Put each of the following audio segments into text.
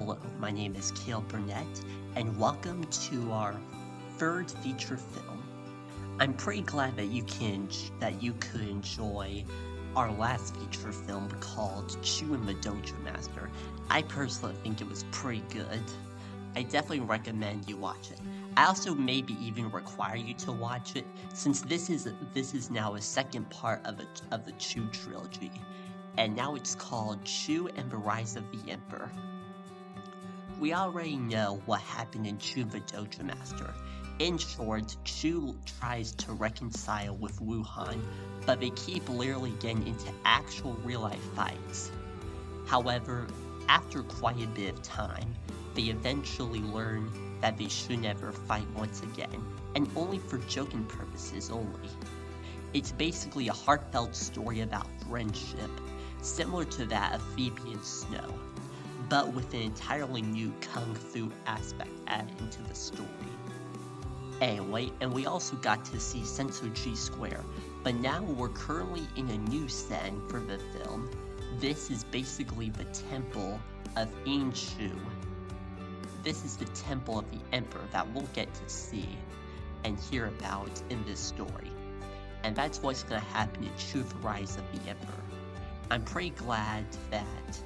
Hello, my name is Caleb Burnett, and welcome to our third feature film. I'm pretty glad that you could enjoy our last feature film called Chu and the Dojo Master. I personally think it was pretty good. I definitely recommend you watch it. I also maybe even require you to watch it, since this is now a second part of the Chu trilogy, and now it's called Chu and the Rise of the Emperor. We already know what happened in Chu the Dojo Master. In short, Chu tries to reconcile with Wuhan, but they keep literally getting into actual real-life fights. However, after quite a bit of time, they eventually learn that they should never fight once again, and only for joking purposes only. It's basically a heartfelt story about friendship, similar to that of Phoebe and Snow, but with an entirely new kung fu aspect added into the story. Anyway, and we also got to see Sensoji Square, but now we're currently in a new setting for the film. This is basically the temple of Inshu. This is the temple of the Emperor that we'll get to see and hear about in this story. And that's what's going to happen in Chu the Rise of the Emperor. I'm pretty glad that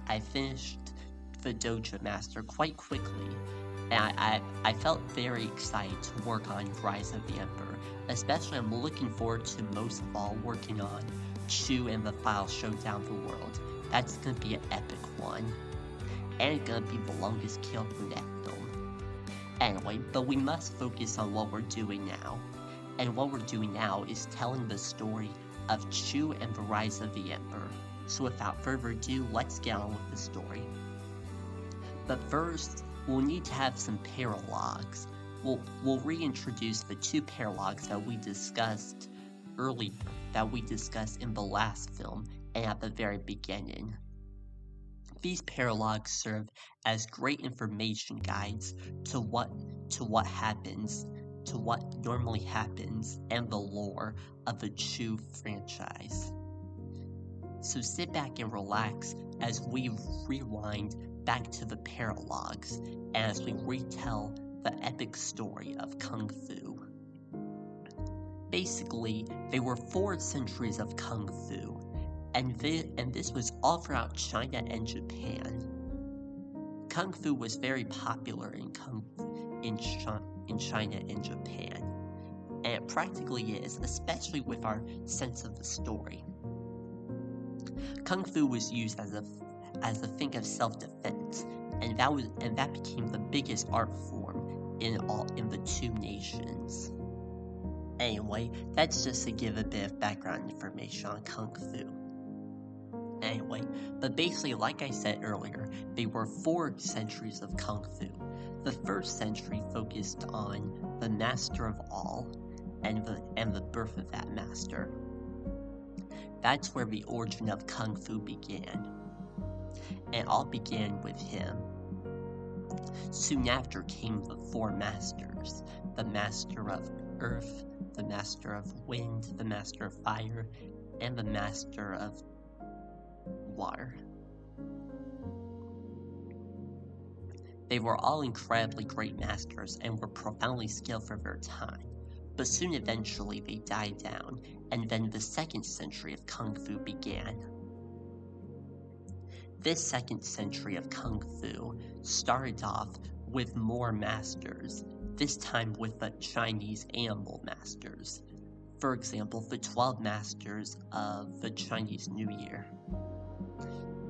I finished the Dojo Master quite quickly, and I felt very excited to work on Rise of the Emperor. Especially, I'm looking forward to most of all working on Chu and the Final Showdown of the World. That's gonna be an epic one, and it's gonna be the longest Caleb Burnett film. Anyway, but we must focus on what we're doing now. And what we're doing now is telling the story of Chu and the Rise of the Emperor. So without further ado, let's get on with the story. But first, we'll need to have some paralogs. We'll reintroduce the two paralogs that we discussed earlier, that we discussed in the last film and at the very beginning. These paralogs serve as great information guides to what normally happens, and the lore of the Chu franchise. So sit back and relax as we rewind back to the paralogs and as we retell the epic story of Kung Fu. Basically, there were 4 centuries of Kung Fu, and this was all throughout China and Japan. Kung Fu was very popular in China and Japan, and it practically is, especially with our sense of the story. Kung Fu was used as a thing of self-defense, and that became the biggest art form in the 2 nations. Anyway, that's just to give a bit of background information on Kung Fu. Anyway, but basically, like I said earlier, there were 4 centuries of Kung Fu. The first century focused on the master of all, and the birth of that master. That's where the origin of Kung Fu began. And all began with him. Soon after came the 4 masters: the master of earth, the master of wind, the master of fire, and the master of water. They were all incredibly great masters and were profoundly skilled for their time, but soon eventually they died down, and then the 2nd century of Kung Fu began. This 2nd century of Kung Fu started off with more masters, this time with the Chinese animal masters. For example, the 12 masters of the Chinese New Year.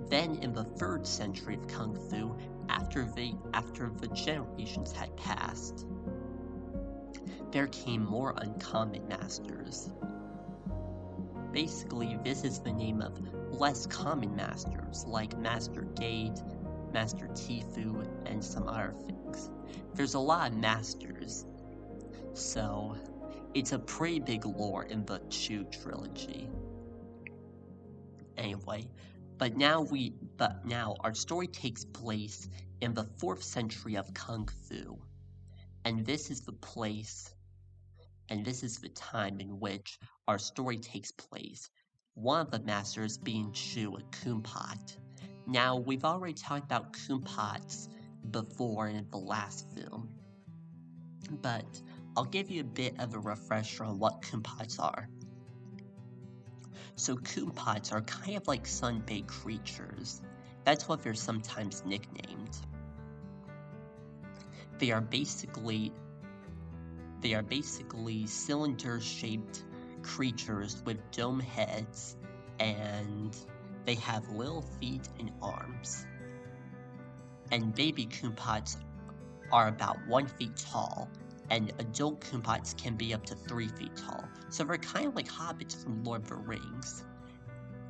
Then in the 3rd century of Kung Fu, after the generations had passed, there came more uncommon masters. Basically, this is the name of less common masters, like Master Gade, Master Tifu, and some other things. There's a lot of masters, so it's a pretty big lore in the Chu trilogy. Anyway, but now our story takes place in the 4th century of Kung Fu, and this is the time in which our story takes place. One of the masters being Chu, a Kumpot. Now, we've already talked about kumquats before in the last film, but I'll give you a bit of a refresher on what kumquats are. So kumquats are kind of like sun-baked creatures. That's what they're sometimes nicknamed. They are basically cylinder-shaped creatures with dome heads, and they have little feet and arms. And baby kumquats are about 1 feet tall, and adult kumquats can be up to 3 feet tall. So they're kind of like hobbits from Lord of the Rings.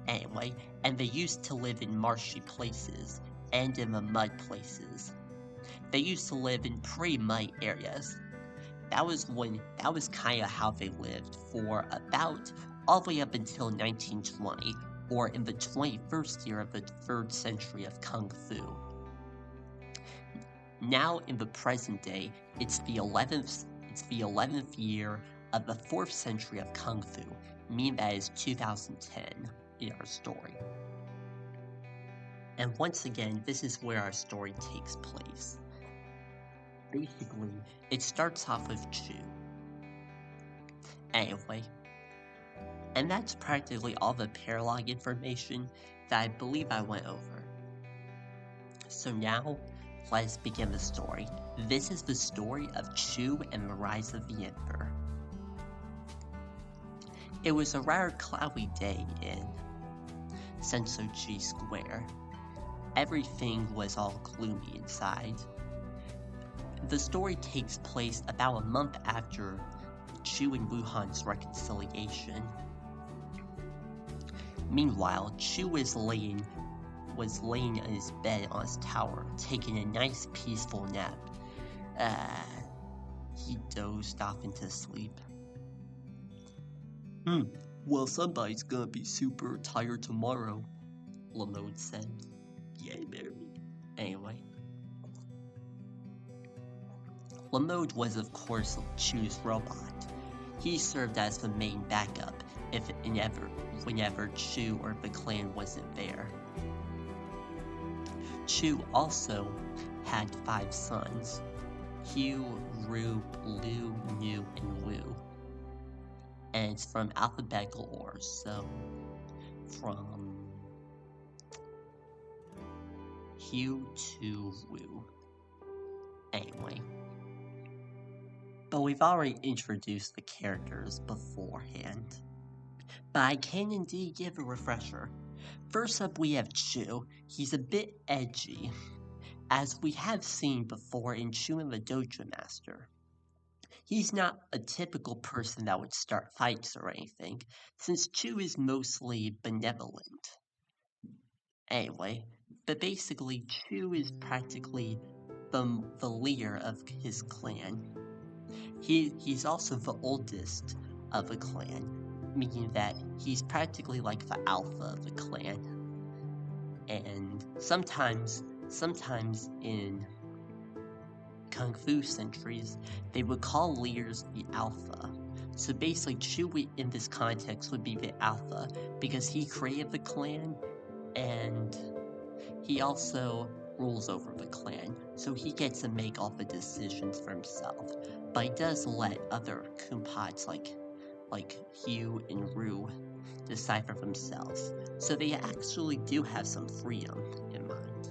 Anyway, and they used to live in marshy places and in the mud places. They used to live in pretty muddy areas. That was kind of how they lived for about all the way up until 1920, or in the 21st year of the 3rd century of Kung Fu. Now in the present day, it's the 11th year of the 4th century of Kung Fu, meaning that is 2010 in our story. And once again, this is where our story takes place. Basically, it starts off with Chu. Anyway, and that's practically all the paralog information that I believe I went over. So now, let's begin the story. This is the story of Chu and the Rise of the Emperor. It was a rather cloudy day in Sensoji Square. Everything was all gloomy inside. The story takes place about a month after Chu and Wuhan's reconciliation. Meanwhile, Chu was laying in his bed on his tower, taking a nice peaceful nap. He dozed off into sleep. Well, somebody's gonna be super tired tomorrow, Lamode said. Yay, baby. Anyway. Lamode was of course Chu's robot. He served as the main backup whenever Chu or the clan wasn't there. Chu also had 5 sons: Hugh, Ru, Lu, Nu, and Wu. And it's from alphabetical order, so from Hugh to Wu. Anyway. But we've already introduced the characters beforehand. But I can indeed give a refresher. First up, we have Chu. He's a bit edgy, as we have seen before in Chu and the Dojo Master. He's not a typical person that would start fights or anything, since Chu is mostly benevolent. Anyway, but basically Chu is practically the leader of his clan. He's also the oldest of the clan, meaning that he's practically like the alpha of the clan. And sometimes in Kung Fu centuries, they would call leaders the alpha. So basically, Chu in this context would be the alpha because he created the clan and he also rules over the clan, so he gets to make all the decisions for himself. But he does let other kumquats like Hugh and Ru decide for themselves, so they actually do have some freedom in mind.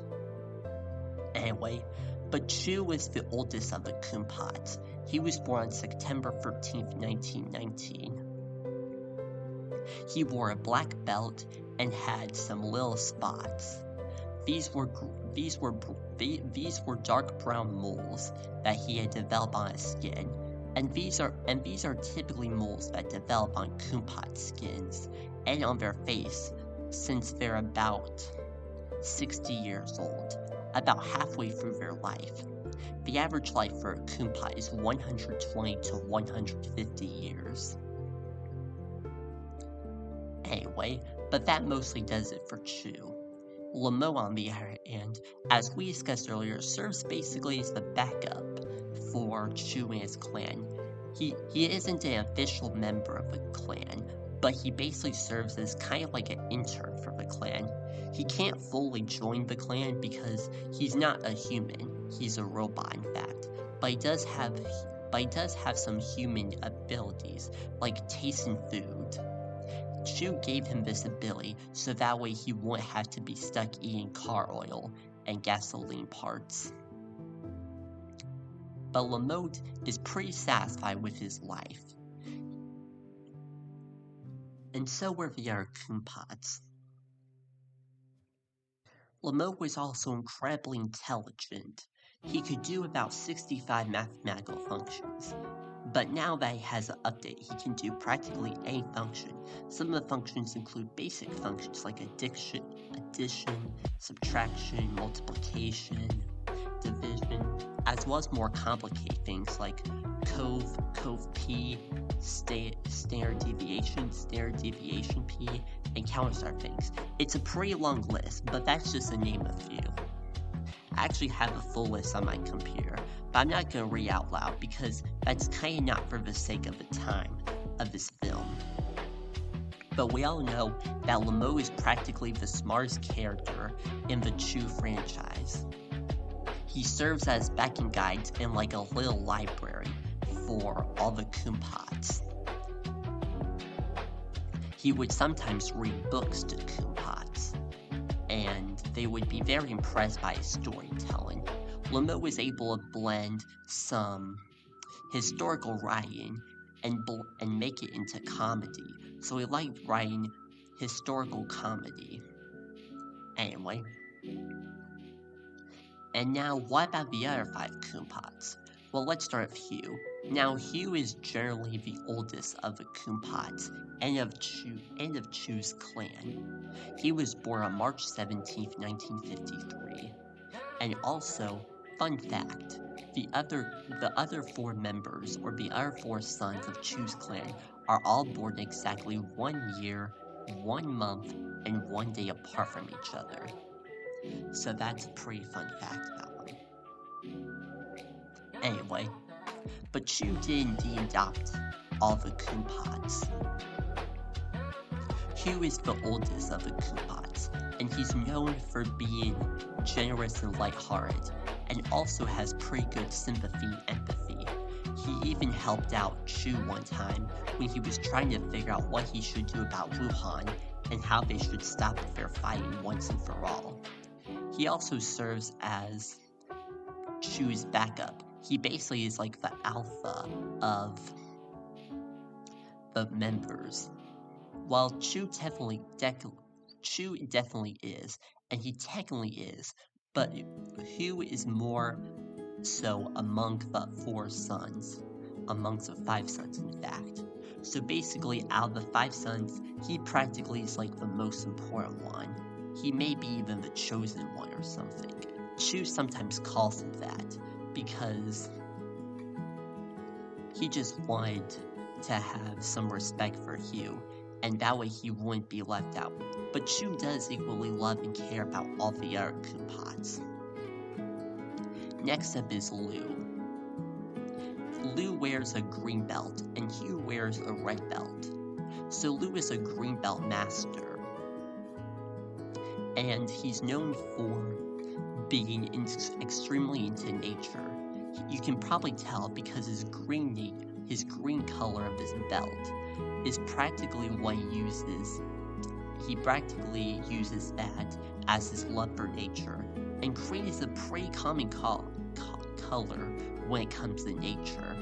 Anyway, but Chu was the oldest of the kumquats. He was born on September 13th, 1919. He wore a black belt and had some little spots. These were dark brown moles that he had developed on his skin, and these are typically moles that develop on kumquat skins and on their face, since they're about 60 years old, about halfway through their life. The average life for a kumquat is 120 to 150 years. Anyway, but that mostly does it for Chu. Lamo, on the other hand, as we discussed earlier, serves basically as the backup for Chu and his clan. He isn't an official member of the clan, but he basically serves as kind of like an intern for the clan. He can't fully join the clan because he's not a human. He's a robot, in fact. But he does have some human abilities, like tasting food. Chu gave him this ability so that way he wouldn't have to be stuck eating car oil and gasoline parts. But Lamote is pretty satisfied with his life. And so were the other Kumpots. Lamote was also incredibly intelligent. He could do about 65 mathematical functions. But now that he has an update, he can do practically any function. Some of the functions include basic functions like addition, subtraction, multiplication, division, as well as more complicated things like cove P, standard deviation P, and counter things. It's a pretty long list, but that's just to name a few. I actually have a full list on my computer, but I'm not going to read out loud because that's kind of not for the sake of the time of this film. But we all know that Lamote is practically the smartest character in the Chu franchise. He serves as backing guide in like a little library for all the Kumpots. He would sometimes read books to Kumpots, and they would be very impressed by his storytelling. Lamote was able to blend some historical writing and make it into comedy, so he liked writing historical comedy. Anyway. And now, what about the other 5 Kumpots? Well, let's start with Hugh. Now, Hugh is generally the oldest of the Kumpots and of Chu's clan. He was born on March 17th, 1953. And also, fun fact, the other 4 members, or the other 4 sons of Chu's clan, are all born exactly 1 year, 1 month, and 1 day apart from each other. So that's a pretty fun fact about him. Anyway, but Chu did indeed adopt all the Kumpots. Hugh is the oldest of the Kumpots, and he's known for being generous and lighthearted, and also has pretty good sympathy and empathy. He even helped out Chu one time when he was trying to figure out what he should do about Wuhan and how they should stop their fighting once and for all. He also serves as Chu's backup. He basically is like the alpha of the members. While Chu definitely is, and he technically is, but Hugh is more so among the 4 sons, amongst the 5 sons in fact. So basically, out of the 5 sons, he practically is like the most important one. He may be even the chosen one or something. Chu sometimes calls him that because he just wanted to have some respect for Hugh, and that way he wouldn't be left out. But Chu does equally love and care about all the other Kumpots. Next up is Lu. Lu wears a green belt, and Hugh wears a red belt. So Lu is a green belt master. And he's known for being extremely into nature. You can probably tell because his green color of his belt is practically what he uses. He practically uses that as his love for nature, and green is a pretty common color when it comes to nature.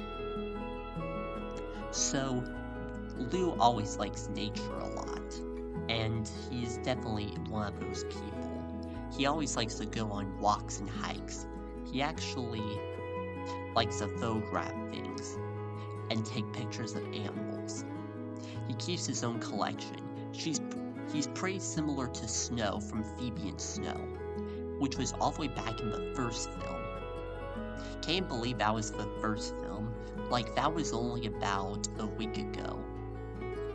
So Lu always likes nature a lot, and he's definitely one of those people. He always likes to go on walks and hikes. He actually likes to photograph things and take pictures of animals. He keeps his own collection. He's pretty similar to Snow from Phoebe and Snow, which was all the way back in the first film. Can't believe that was the first film. Like, that was only about a week ago.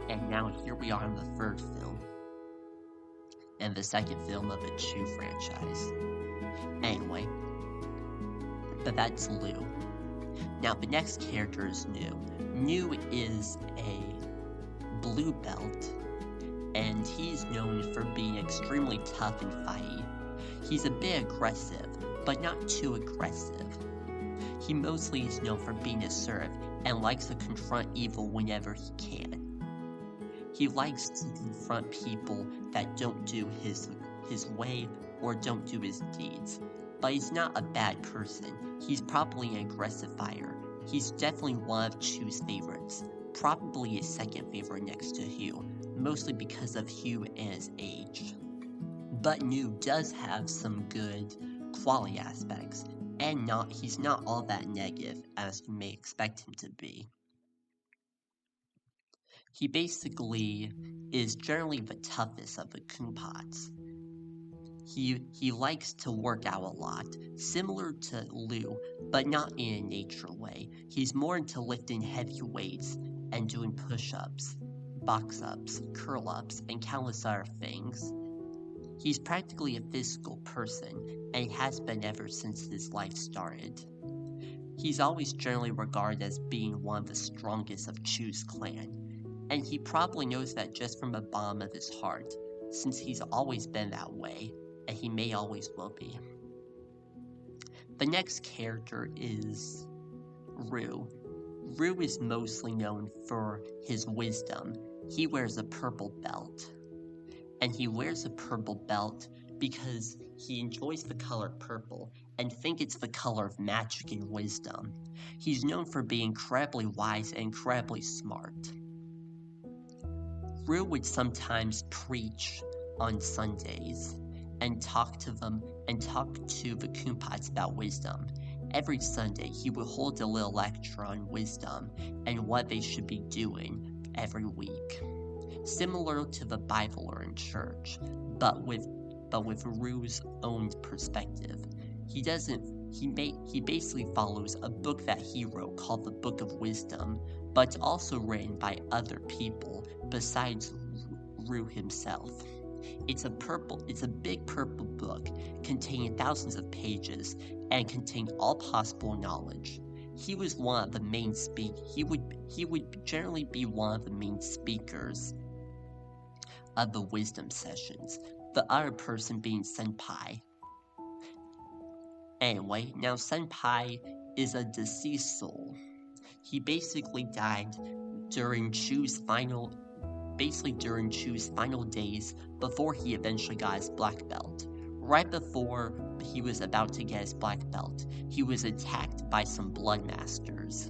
And now here we are in the third film. And the second film of the Chu franchise. Anyway. But that's Lu. Now the next character is Nu. Nu is a blue belt. and he's known for being extremely tough and fighty. He's a bit aggressive, but not too aggressive. He mostly is known for being assertive and likes to confront evil whenever he can. He likes to confront people that don't do his way or don't do his deeds. But he's not a bad person. He's probably an aggressive fighter. He's definitely one of Chu's favorites. Probably his second favorite next to Hugh, mostly because of Hugh and his age. But New does have some good quality aspects, and he's not all that negative as you may expect him to be. He basically is generally the toughest of the Kumpots. He likes to work out a lot, similar to Lou, but not in a nature way. He's more into lifting heavy weights and doing push-ups, box-ups, curl-ups, and countless other things. He's practically a physical person, and he has been ever since his life started. He's always generally regarded as being one of the strongest of Chu's clan, and he probably knows that just from the bottom of his heart, since he's always been that way, and he may always will be. The next character is Rue. Rue is mostly known for his wisdom. He wears a purple belt. And he wears a purple belt because he enjoys the color purple and thinks it's the color of magic and wisdom. He's known for being incredibly wise and incredibly smart. Rue would sometimes preach on Sundays and talk to the Kumpots about wisdom. Every Sunday, he would hold a little lecture on wisdom and what they should be doing every week. Similar to the Bible or in church, but with Rue's own perspective. He basically follows a book that he wrote called the Book of Wisdom, but it's also written by other people besides Rue himself. It's a big purple book containing thousands of pages and containing all possible knowledge. He was one of the main he would generally be one of the main speakers of the wisdom sessions, the other person being Senpai. Anyway, now Senpai is a deceased soul. He basically died during Chu's final days before he eventually got his black belt. Right before he was about to get his black belt, he was attacked by some blood masters.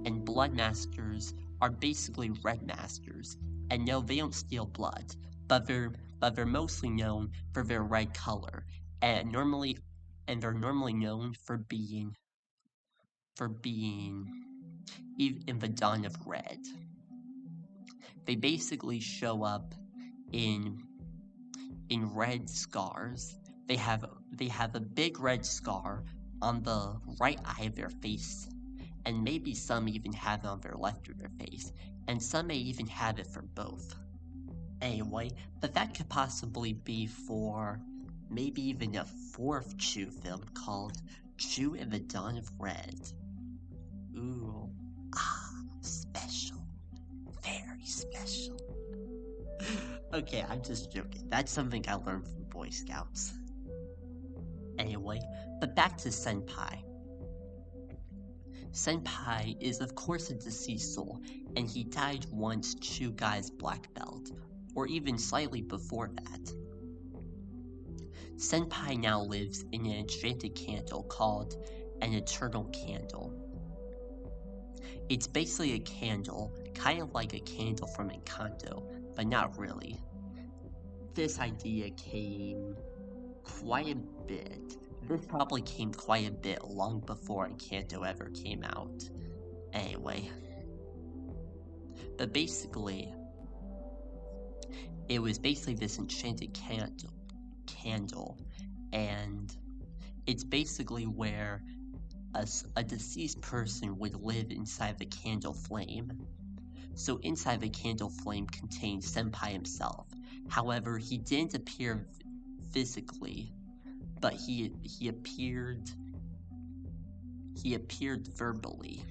And blood masters are basically red masters. And no, they don't steal blood, but they're mostly known for their red color, and they're normally known for being in the dawn of red. They basically show up in red scars. They have a big red scar on the right eye of their face, and maybe some even have it on their left of their face, and some may even have it for both. Anyway, but that could possibly be for maybe even a fourth Chu film called Chu in the Dawn of Red. Ooh. Special. Very special. Okay, I'm just joking. That's something I learned from Boy Scouts. Anyway, but back to Senpai. Senpai is of course a deceased soul, and he died once Chu got his black belt, or even slightly before that. Senpai now lives in an enchanted candle called an eternal candle. It's basically a candle, kind of like a candle from Encanto, but not really. This idea came quite a bit. This probably came quite a bit long before Encanto ever came out. Anyway. But basically, it was basically this enchanted candle, and it's basically where a deceased person would live inside the candle flame. So inside the candle flame contained Senpai himself. However, he didn't appear physically, but he appeared verbally.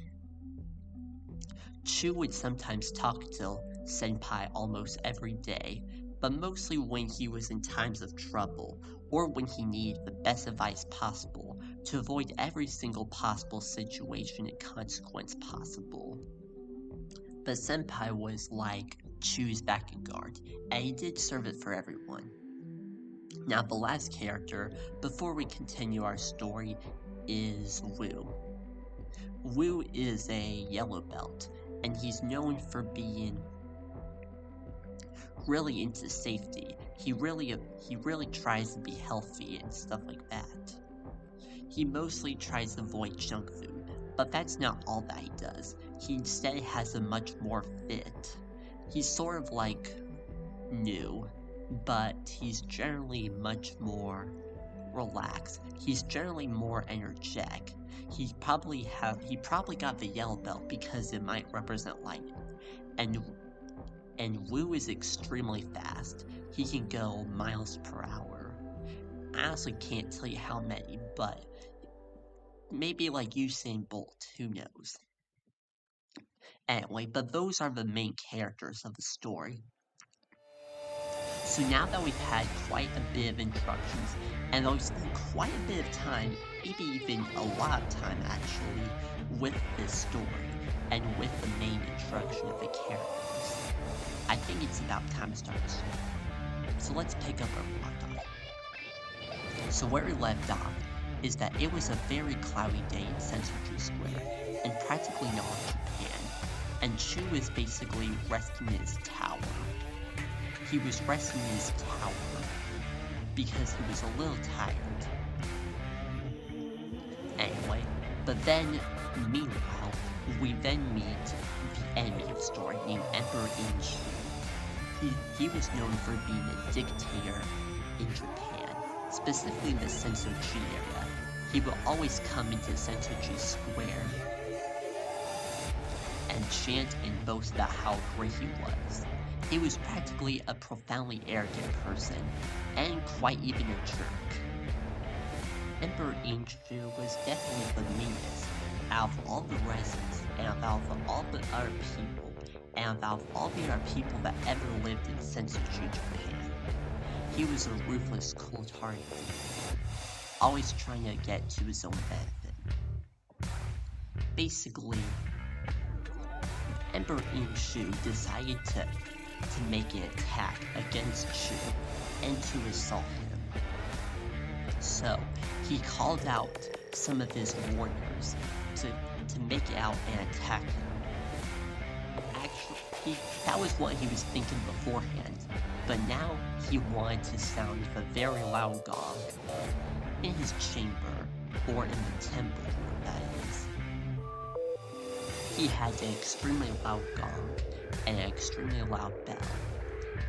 Chu would sometimes talk to Senpai almost every day, but mostly when he was in times of trouble or when he needed the best advice possible to avoid every single possible situation and consequence possible. But Senpai was like Chu's backing guard, and he did serve it for everyone. Now, the last character, before we continue our story, is Wu. Wu is a yellow belt, and he's known for being really into safety. He really tries to be healthy and stuff like that. He mostly tries to avoid junk food, but that's not all that he does. He instead has a much more fit. He's sort of like new, but he's generally much more relaxed. He's generally more energetic. He probably got the yellow belt because it might represent light. And Wu is extremely fast. He can go miles per hour. I honestly can't tell you how many, but maybe like Usain Bolt, who knows. Anyway, but those are the main characters of the story. So now that we've had quite a bit of introductions, and we've spent quite a bit of time, maybe even a lot of time actually, with this story, and with the main introduction of the characters, I think it's about time to start the story. So let's pick up where we left off. So where we left off is that it was a very cloudy day in Sensoji Square, and practically all of Japan, and Chu was basically resting in his tower. He was resting in his tower because he was a little tired. Anyway, but then, meanwhile, we then meet the enemy of the story named Emperor Inshu. He was known for being a dictator in Japan, specifically in the Sensoji area. He would always come into Sensoji Square and chant and boast about how great he was. He was practically a profoundly arrogant person, and quite even a jerk. Emperor Inshu was definitely the meanest out of all the residents, and out of all the other people, and out of all the other people that ever lived in Sensoji, Japan. He was a ruthless, cold-hearted dude, always trying to get to his own benefit. Basically, Emperor Inshu decided to make an attack against Chu and to assault him. So he called out some of his warriors to make it out and attack him. Actually, that was what he was thinking beforehand, but now he wanted to sound a very loud gong in his chamber, or in the temple, that is. He had an extremely loud gong and an extremely loud bell.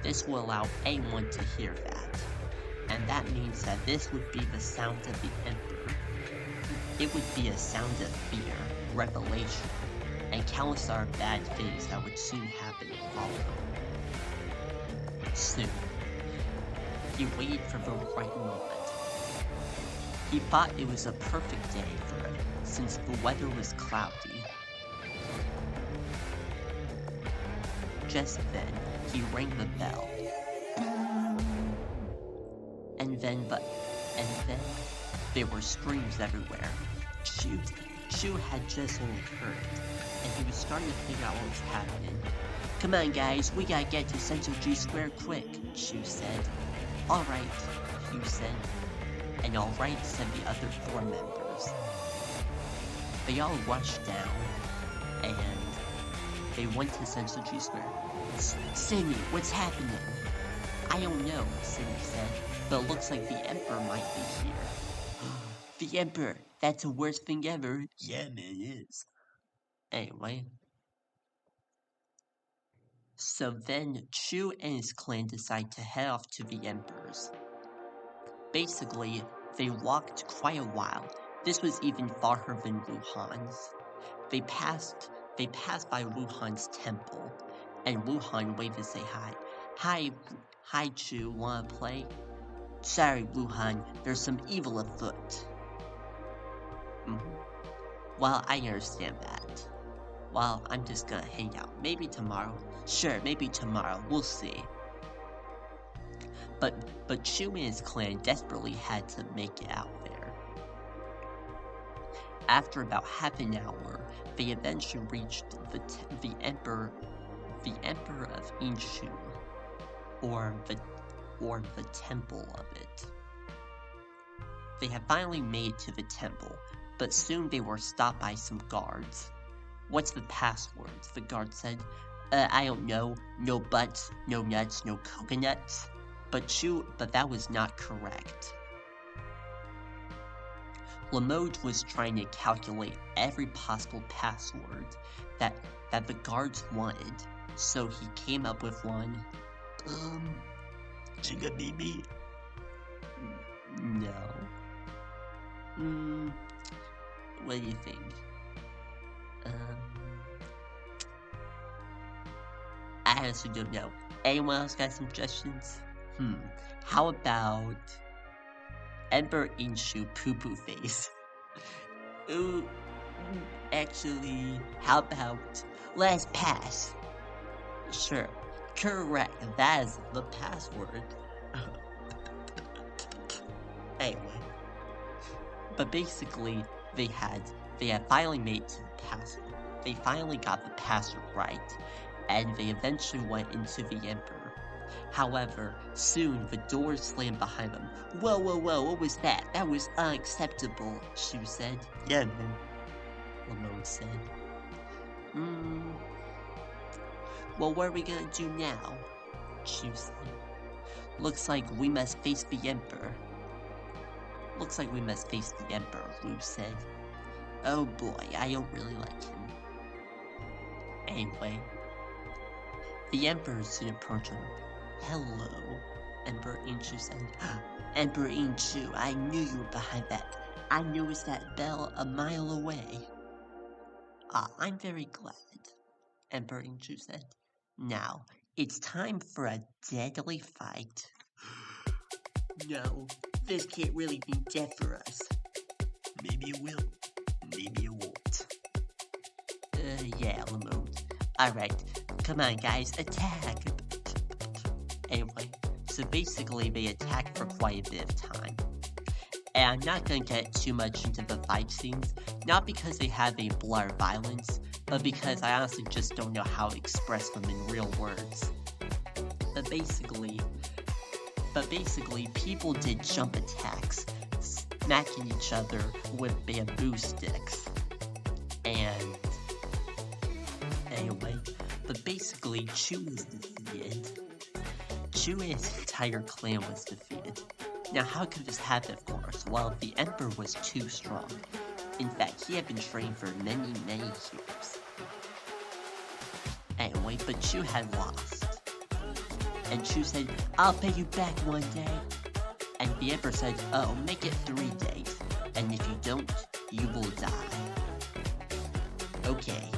This will allow anyone to hear that, and that means that this would be the sound of the Emperor. It would be a sound of fear, revelation, and countless other bad things that would soon happen and follow. Soon, he waited for the right moment. He thought it was a perfect day for it, since the weather was cloudy. Just then, he rang the bell. And then there were screams everywhere. Chu had just occurred, and he was starting to figure out what was happening. "Come on, guys, we gotta get to Sensoji Square quick," Chu said. "Alright," Hugh said. And alright, said the other 4 members. They all rushed down, and they went to Sensoji Square. "Sammy, what's happening?" "I don't know," Sammy said, "but it looks like the Emperor might be here." "The Emperor, that's the worst thing ever." "Yeah, man, it is." Anyway. So then, Chu and his clan decide to head off to the Emperor's. Basically, they walked quite a while. This was even farther than Wuhan's. They passed by Wuhan's temple, and Wuhan waved to say hi. Hi Chu, wanna play?" "Sorry, Wuhan, there's some evil afoot." Well, I understand that. Well, I'm just gonna hang out. Maybe tomorrow. Sure, maybe tomorrow. We'll see. But Chu and his clan desperately had to make it out there. After about half an hour, they eventually reached the Emperor of Inshu, or the temple of it. They had finally made it to the temple, but soon they were stopped by some guards. "What's the password?" the guard said. I don't know. No butts, no nuts, no coconuts." But that was not correct. Lamode was trying to calculate every possible password that the guards wanted, so he came up with one. Chigabibi? No. What do you think? I honestly don't know. Anyone else got suggestions? How about Emperor Inshu Poo Poo Face? Ooh, actually, how about let's pass? Sure, correct. That is the password. Anyway, but basically, they had finally made to the password. They finally got the password right, and they eventually went into the Emperor. However, soon the doors slammed behind them. Whoa, what was that? That was unacceptable, Shu said. Yeah, man, Lamode said. Well, what are we gonna do now? Shu said. Looks like we must face the Emperor. Wu said. Oh boy, I don't really like him. Anyway, the Emperor soon approached him. Hello, Emperor Inshu said. Emperor Inshu, I knew you were behind that. I noticed that bell a mile away. I'm very glad, Emperor Inshu said. Now, it's time for a deadly fight. No, this can't really be death for us. Maybe it will, maybe it won't. Yeah, Lamode. Alright, come on guys, attack! Anyway, so basically they attacked for quite a bit of time. And I'm not gonna get too much into the fight scenes, not because they have a blur of violence, but because I honestly just don't know how to express them in real words. But basically, people did jump attacks, smacking each other with bamboo sticks. And anyway, but basically Chu was defeated. Chu and his entire clan was defeated. Now how could this happen, of course? Well, the Emperor was too strong. In fact, he had been trained for many years. Anyway, but Chu had lost. And Chu said, I'll pay you back one day. And the Emperor said, oh, make it 3 days. And if you don't, you will die. Okay.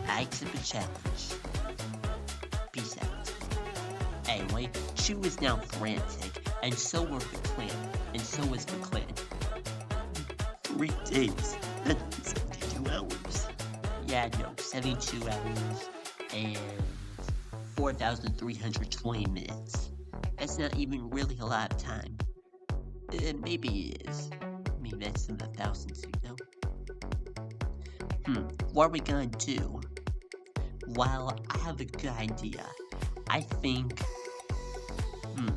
I accept the challenge. Peace out. Anyway, Chu was now frantic, and so was the clan. 3 days? That's 72 hours. Yeah, no, 72 hours and 4,320 minutes. That's not even really a lot of time. Maybe it is. I mean, that's in the thousands, you know? What are we gonna do? Well, I have a good idea. I think...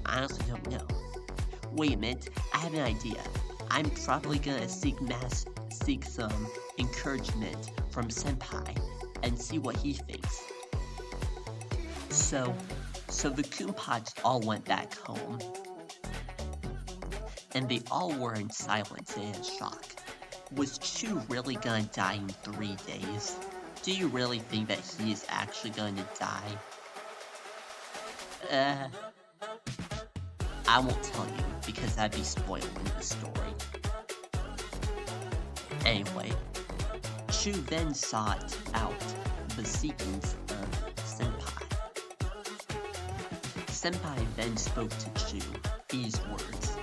I honestly don't know. Wait a minute, I have an idea. I'm probably gonna seek some encouragement from Senpai and see what he thinks. So the Kumpots all went back home. And they all were in silence and in shock. Was Chu really gonna die in 3 days? Do you really think that he is actually going to die? I won't tell you, because that'd be spoiling the story. Anyway, Chu then sought out the sequence of Senpai. Senpai then spoke to Chu these words.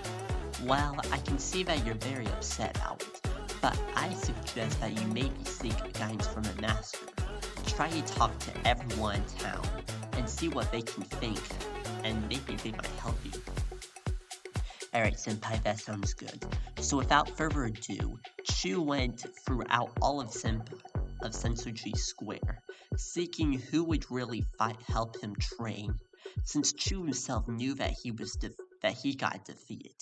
Well, I can see that you're very upset about it, but I suggest that you maybe seek guidance from a master. Try to talk to everyone in town and see what they can think, and maybe they might help you. Alright, Senpai, that sounds good. So without further ado, Chu went throughout all of Sensoji Square, seeking who would really help him train, since Chu himself knew that he got defeated,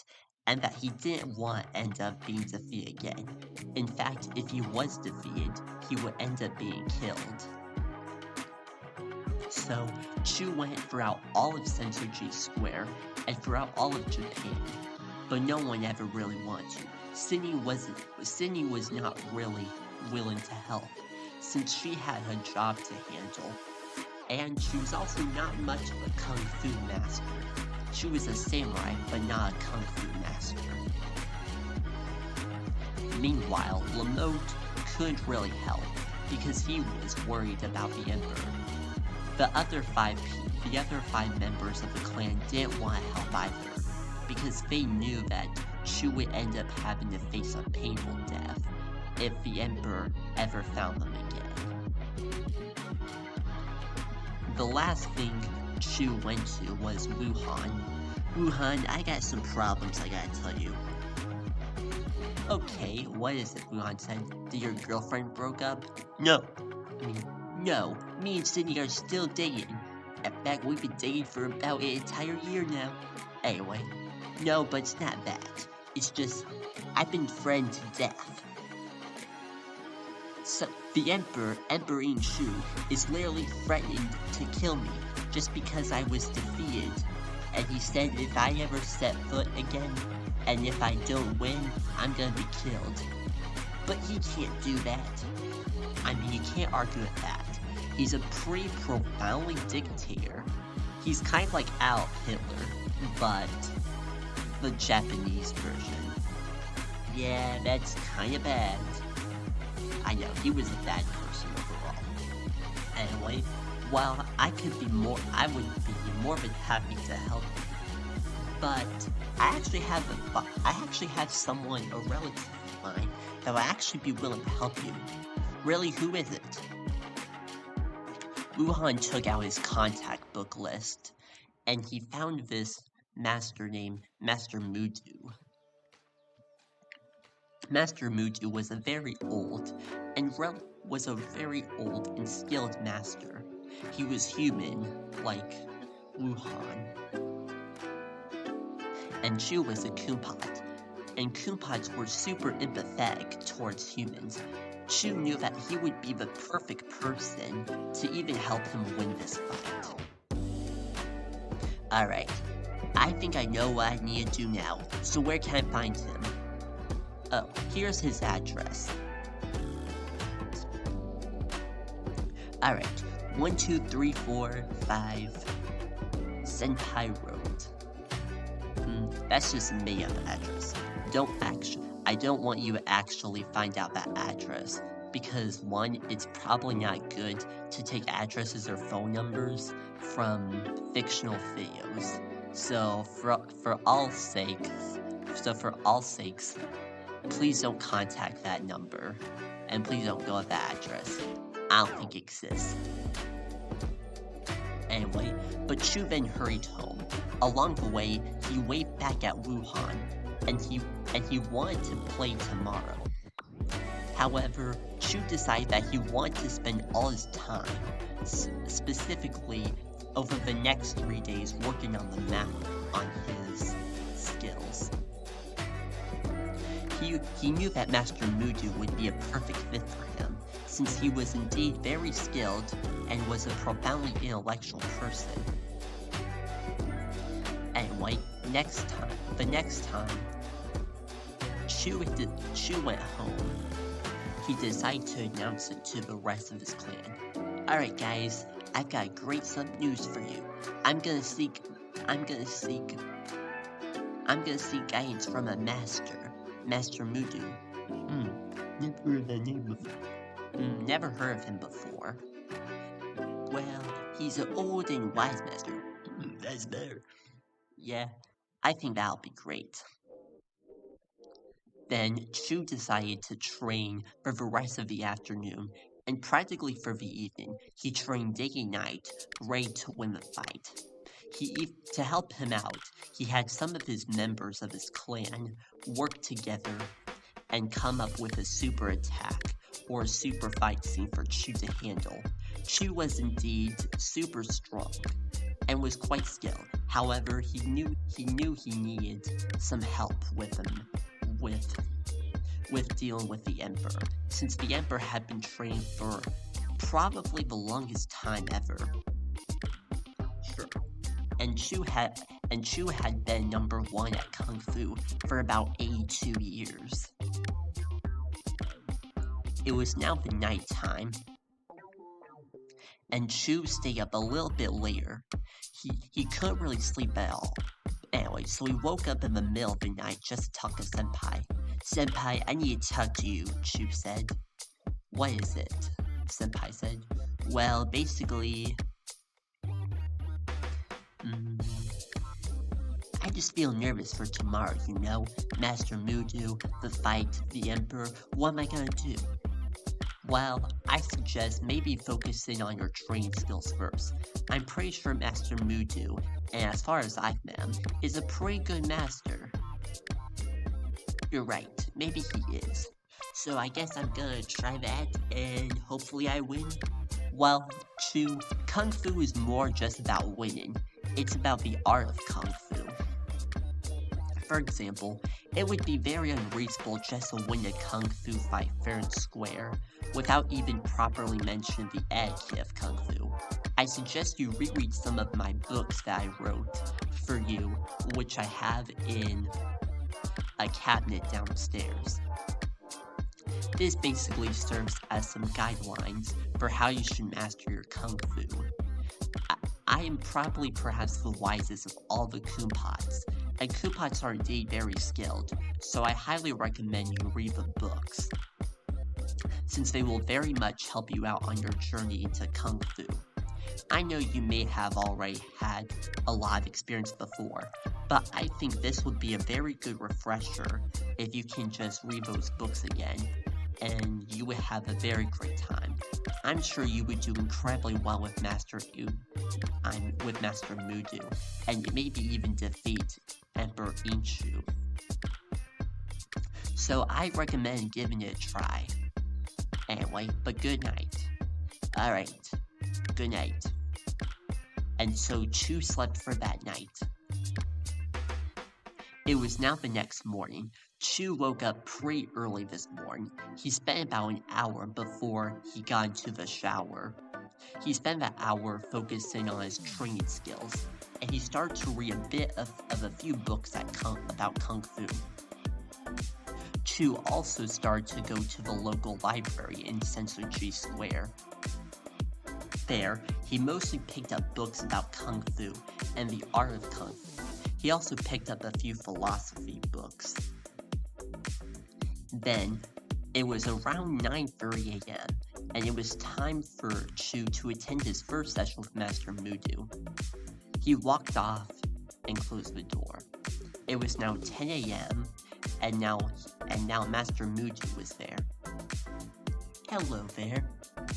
and that he didn't want to end up being defeated again. In fact, if he was defeated, he would end up being killed. So, Chu went throughout all of Sensoji Square and throughout all of Japan, but no one ever really wanted to. Sydney was not really willing to help, since she had a job to handle, and she was also not much of a kung fu master. She was a samurai, but not a kung fu master. Meanwhile, Lamotte couldn't really help, because he was worried about the Emperor. The other five members of the clan didn't want to help either, because they knew that Chu would end up having to face a painful death if the Emperor ever found them again. The last thing Chu went to was Wuhan. Wuhan, I got some problems I gotta tell you. Okay, what is it? Wuhan said. Did your girlfriend broke up? No, me and Sydney are still dating. In fact, we've been dating for about an entire year now. Anyway, no, but it's not that. It's just, I've been threatened to death. So, the Emperor Chu, is literally threatening to kill me just because I was defeated. And he said if I ever set foot again, and if I don't win, I'm gonna be killed. But he can't do that. I mean, you can't argue with that. He's a pretty profoundly dictator. He's kind of like Adolf Hitler, but the Japanese version. Yeah, that's kind of bad. I know, he was a bad person overall. Anyway, while I would be more than happy to help you. But I actually have someone, a relative of mine, that will actually be willing to help you. Really, who is it? Wuhan took out his contact book list, and he found this master named Master Mudu. Master Mudu was a very old and skilled master. He was human, like Wuhan. And Chu was a Kumpat, and Kumpats were super empathetic towards humans. Chu knew that he would be the perfect person to even help him win this fight. Alright, I think I know what I need to do now, so where can I find him? Oh, here's his address. Alright, 12345 Senpai Road. That's just a made-up address. I don't want you to actually find out that address, because one, it's probably not good to take addresses or phone numbers from fictional videos. So for all sakes, please don't contact that number, and please don't go at that address. I don't think it exists. Anyway, but Chu then hurried home. Along the way, he waved back at Wuhan, and he wanted to play tomorrow. However, Chu decided that he wanted to spend all his time, specifically over the next 3 days, working on the map on his skills. He knew that Master Mudu would be a perfect fit for him, since he was indeed very skilled and was a profoundly intellectual person. Anyway, the next time Chu went home, he decided to announce it to the rest of his clan. Alright guys, I've got great some news for you. I'm gonna seek guidance from a master, Master Mudu. Never heard that name before. Never heard of him before. Well, he's an old and wise master. That's better. Yeah, I think that'll be great. Then Chu decided to train for the rest of the afternoon, and practically for the evening. He trained day and night, ready to win the fight. To help him out, he had some of his members of his clan work together and come up with a super attack or a super fight scene for Chu to handle. Chu was indeed super strong and was quite skilled. However, he knew he needed some help with dealing with the Emperor, since the Emperor had been trained for probably the longest time ever. Sure. And Chu had been number 1 at Kung Fu for about 82 years. It was now the night time, and Chu stayed up a little bit later. He couldn't really sleep at all. Anyway, so he woke up in the middle of the night just to talk to Senpai. Senpai, I need to talk to you, Chu said. What is it? Senpai said. Well, basically... I just feel nervous for tomorrow, you know? Master Mudu, the fight, the Emperor, what am I gonna do? Well, I suggest maybe focusing on your training skills first. I'm pretty sure Master Mudu, and as far as I've met him, is a pretty good master. You're right, maybe he is. So I guess I'm gonna try that, and hopefully I win. Well, Chu, Kung Fu is more just about winning. It's about the art of Kung Fu. For example, it would be very unreasonable just to win a Kung Fu fight fair and square, without even properly mentioning the etiquette of Kung Fu. I suggest you reread some of my books that I wrote for you, which I have in a cabinet downstairs. This basically serves as some guidelines for how you should master your Kung Fu. I am probably perhaps the wisest of all the Kumpots, and Kumpots are indeed very skilled, so I highly recommend you read the books, since they will very much help you out on your journey into Kung Fu. I know you may have already had a lot of experience before, but I think this would be a very good refresher if you can just read those books again, and you would have a very great time. I'm sure you would do incredibly well with Master Mudu, and maybe even defeat Emperor Inshu. So I recommend giving it a try. Anyway, but good night. Alright, good night. And so Chu slept for that night. It was now the next morning. Chu woke up pretty early this morning. He spent about an hour before he got into the shower. He spent that hour focusing on his training skills, and he started to read a bit of a few books about Kung Fu. Chu also started to go to the local library in Sensoji Square. There, he mostly picked up books about Kung Fu and the art of Kung Fu. He also picked up a few philosophy books. Then, it was around 9:30 a.m., and it was time for Chu to attend his first session with Master Mudu. He walked off and closed the door. It was now 10 a.m., and now Master Mudu was there. Hello there,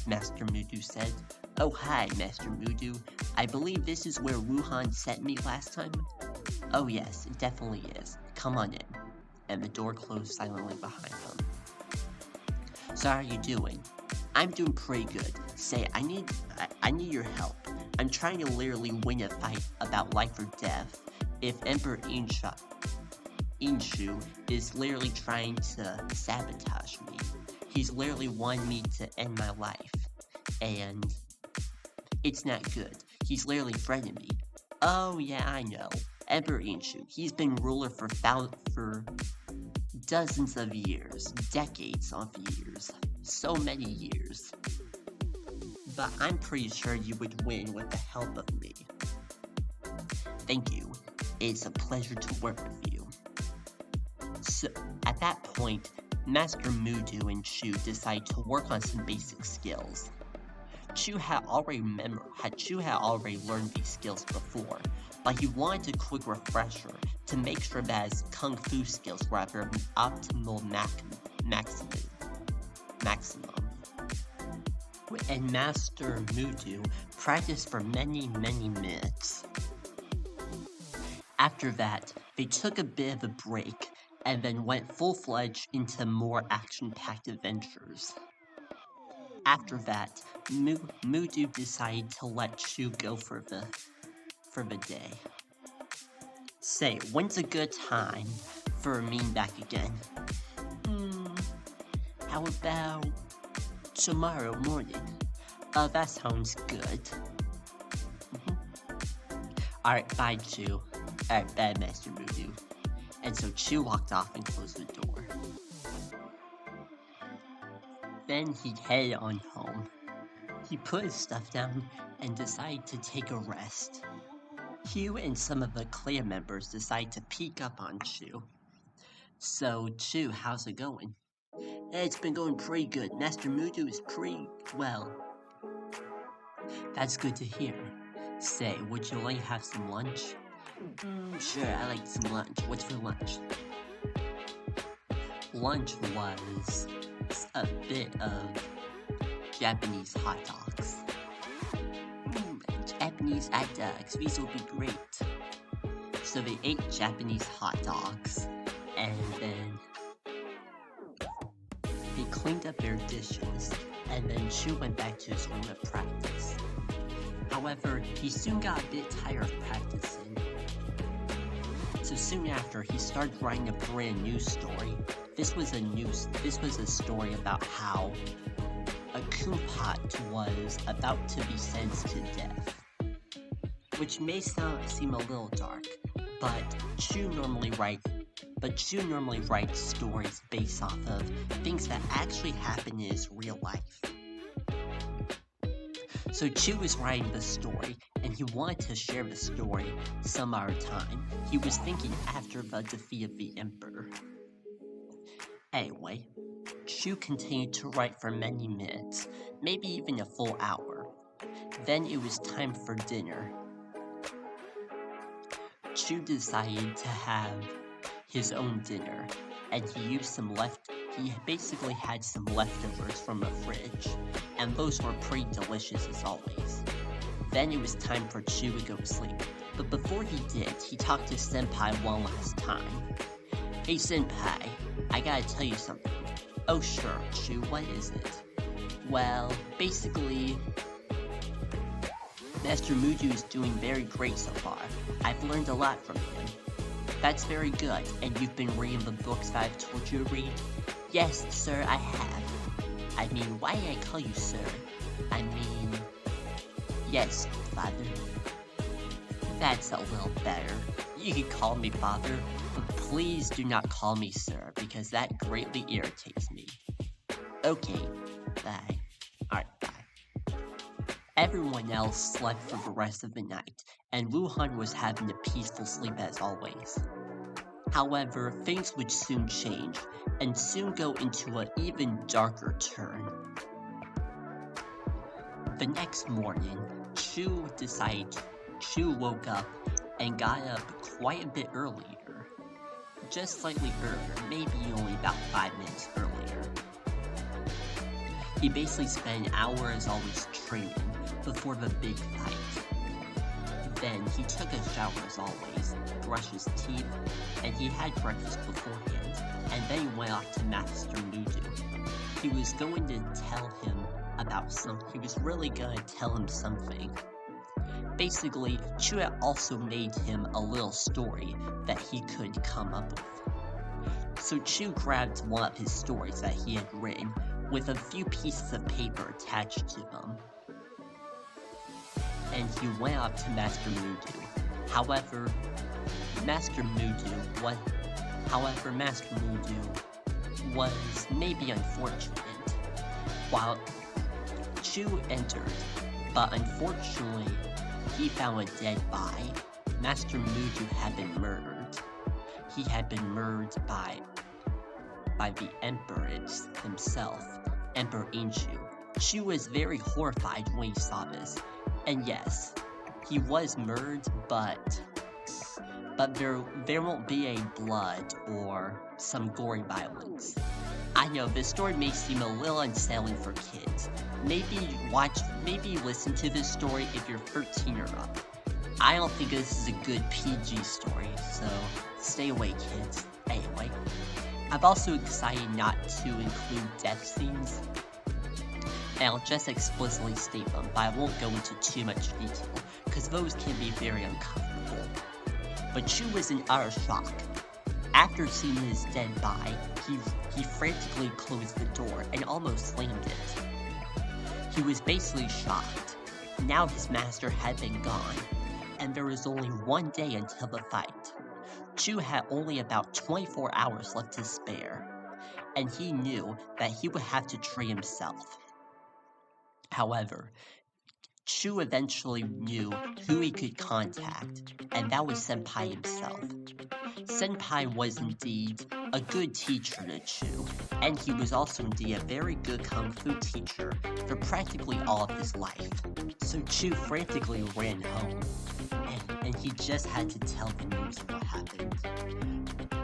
Master Mudu said. Oh hi, Master Mudu. I believe this is where Wuhan sent me last time? Oh yes, it definitely is. Come on in. And the door closed silently behind him. So how are you doing? I'm doing pretty good. Say, I need your help. I'm trying to literally win a fight about life or death. If Emperor Inshu is literally trying to sabotage me. He's literally wanting me to end my life. And it's not good. He's literally threatening me. Oh yeah, I know. Emperor Inshu. He's been ruler for dozens of years. Decades of years. So many years. But I'm pretty sure you would win with the help of me. Thank you. It's a pleasure to work with you. So, at that point, Master Mudu and Chu decide to work on some basic skills. Chu had already learned these skills before, but he wanted a quick refresher to make sure that his kung fu skills were at their optimal maximum. And Master Mudu practiced for many minutes. After that, they took a bit of a break and then went full-fledged into more action-packed adventures. After that, Mudu decided to let Chu go for the day. Say, when's a good time for meeting back again? How about tomorrow morning? That sounds good. Alright, bye, Chu. Alright, bye, Master Mudu. And so Chu walked off and closed the door. Then he'd head on home. He put his stuff down and decided to take a rest. Hugh and some of the clan members decided to peek up on Chu. So, Chu, how's it going? It's been going pretty good. Master Mudu is pretty well. That's good to hear. Say, would you like to have some lunch? Sure, I like some lunch. What's for lunch? Lunch was a bit of Japanese hot dogs. Japanese hot dogs, these will be great. So they ate Japanese hot dogs, and then they cleaned up their dishes, and then Chu went back to his room of practice. However, he soon got a bit tired of practicing. So soon after, he started writing a brand new story. This was a story about how a Kumpot was about to be sentenced to death. Which may seem a little dark, but Chu normally writes stories based off of things that actually happen in his real life. So Chu was writing the story, and he wanted to share the story some other time. He was thinking after the defeat of the Emperor. Anyway, Chu continued to write for many minutes, maybe even a full hour. Then it was time for dinner. Chu decided to have his own dinner, and he basically had some leftovers from the fridge, and those were pretty delicious as always. Then it was time for Chu to go to sleep, but before he did, he talked to Senpai one last time. Hey Senpai, I gotta tell you something. Oh sure, Chu, what is it? Well, basically, Master Mudu is doing very great so far. I've learned a lot from him. That's very good, and you've been reading the books that I've told you to read? Yes, sir, I have. I mean, why did I call you sir? I mean, yes, father. That's a little better. You can call me father, but please do not call me sir, because that greatly irritates me. Okay, bye. Alright, bye. Everyone else slept for the rest of the night, and Wuhan was having a peaceful sleep as always. However, things would soon change, and soon go into an even darker turn. The next morning, Chu woke up and got up quite a bit earlier. Just slightly earlier, maybe only about 5 minutes earlier. He basically spent an hour as always training before the big fight. Then he took a shower as always, brushed his teeth, and he had breakfast beforehand, and then he went off to Master Mudu. He was going to tell him about he was really gonna tell him something. Basically, Chu had also made him a little story that he could come up with. So Chu grabbed one of his stories that he had written with a few pieces of paper attached to them, and he went up to Master Mudu. However, Master Mudu was maybe unfortunate. While Chu entered, but unfortunately, he found a dead body. Master Mudu had been murdered. He had been murdered by the Emperor himself, Emperor Inshu. Chu was very horrified when he saw this. And yes, he was murdered, but there won't be a blood or some gory violence. I know this story may seem a little unsettling for kids. Maybe listen to this story if you're 13 or up. I don't think this is a good PG story, so stay away, kids. Anyway, I've also decided not to include death scenes, and I'll just explicitly state them, but I won't go into too much detail, because those can be very uncomfortable. But Chu was in utter shock. After seeing his dead body, he frantically closed the door and almost slammed it. He was basically shocked. Now his master had been gone, and there was only one day until the fight. Chu had only about 24 hours left to spare, and he knew that he would have to train himself. However, Chu eventually knew who he could contact, and that was Senpai himself. Senpai was indeed a good teacher to Chu, and he was also indeed a very good kung fu teacher for practically all of his life. So Chu frantically ran home, and he just had to tell the news of what happened.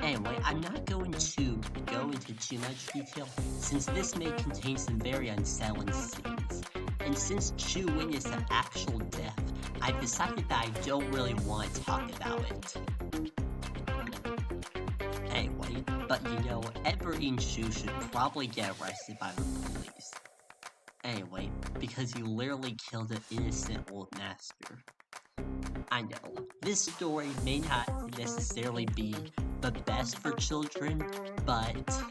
Anyway, I'm not going to go into too much detail, since this may contain some very unsettling scenes. And since Chu witnessed an actual death, I've decided that I don't really want to talk about it. Anyway, but Edward and Chu should probably get arrested by the police. Anyway, because he literally killed an innocent old master. I know, this story may not necessarily be the best for children, but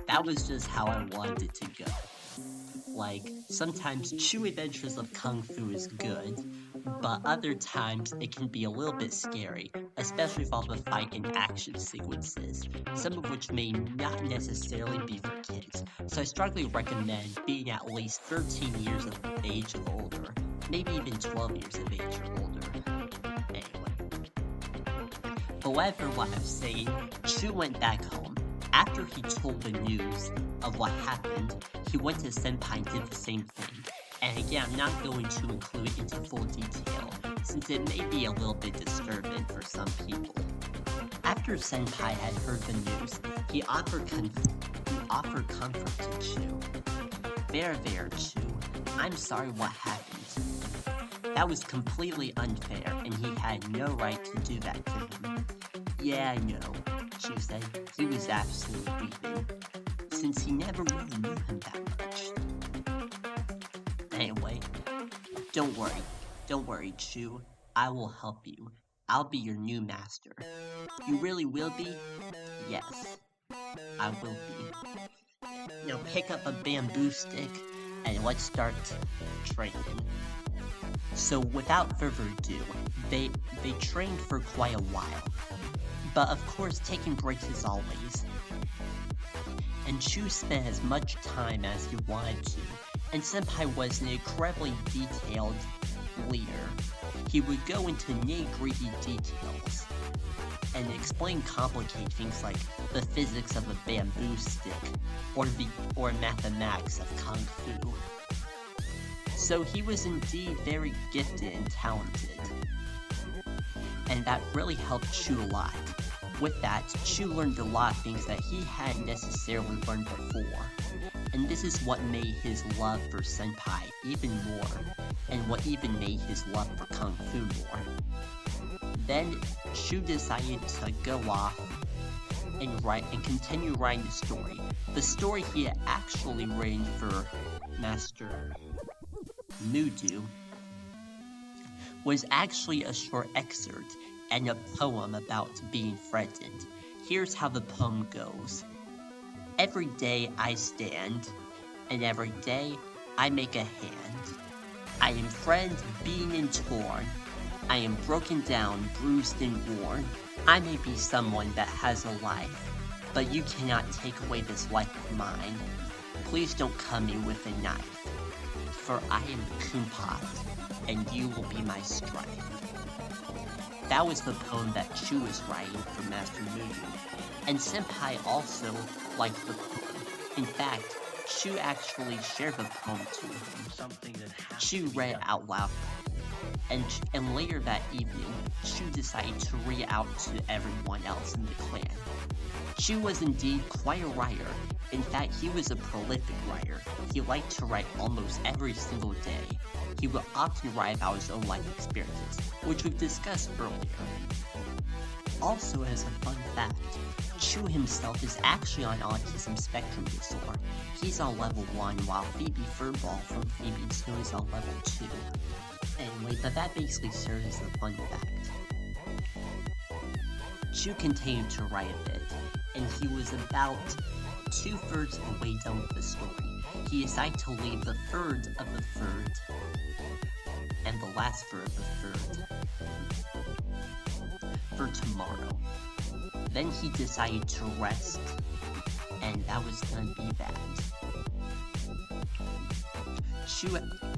that was just how I wanted it to go. Like, sometimes Chu Adventures of Kung Fu is good, but other times it can be a little bit scary, especially with all the fight and action sequences, some of which may not necessarily be for kids, so I strongly recommend being at least 13 years of age or older, maybe even 12 years of age or older. Anyway. However, what I'm saying, Chu went back home. After he told the news of what happened, he went to Senpai and did the same thing. And again, I'm not going to include it into full detail, since it may be a little bit disturbing for some people. After Senpai had heard the news, he offered comfort to Chu. There, Chu. I'm sorry what happened. That was completely unfair, and he had no right to do that to him. Yeah, I know, Chu said. He was absolutely weeping, since he never really knew him that much. Anyway, don't worry, Chu. I will help you. I'll be your new master. You really will be? Yes, I will be. Now pick up a bamboo stick, and let's start training. So without further ado, they trained for quite a while. But of course, taking breaks as always. And Chu spent as much time as he wanted to, and Senpai was an incredibly detailed leader. He would go into nitty-gritty details and explain complicated things like the physics of a bamboo stick or mathematics of kung fu. So he was indeed very gifted and talented, and that really helped Chu a lot. With that, Chu learned a lot of things that he hadn't necessarily learned before, and this is what made his love for Senpai even more, and what even made his love for Kung Fu more. Then, Chu decided to go off and continue writing the story. The story he had actually written for Master Mudu was actually a short excerpt and a poem about being threatened. Here's how the poem goes. Every day I stand, and every day I make a hand. I am friend, beaten and torn. I am broken down, bruised and worn. I may be someone that has a life, but you cannot take away this life of mine. Please don't come me with a knife, for I am Kumpat, and you will be my strife. That was the poem that Chu was writing for Master Mudu, and Senpai also liked the poem. In fact, Chu actually shared the poem to him. Chu read it out loud, and later that evening, Chu decided to read it out to everyone else in the clan. Chu was indeed quite a writer. In fact, he was a prolific writer. He liked to write almost every single day. He would often write about his own life experiences, which we've discussed earlier. Also, as a fun fact, Chu himself is actually on autism spectrum disorder. He's on level 1, while Phoebe Furball from Phoebe 2 is on level 2. Anyway, but that basically serves as a fun fact. Chu continued to write a bit, and he was about 2/3 of the way done with the story. He decided to leave the third of the third and the last third of the third for tomorrow. Then he decided to rest, and that was gonna be that.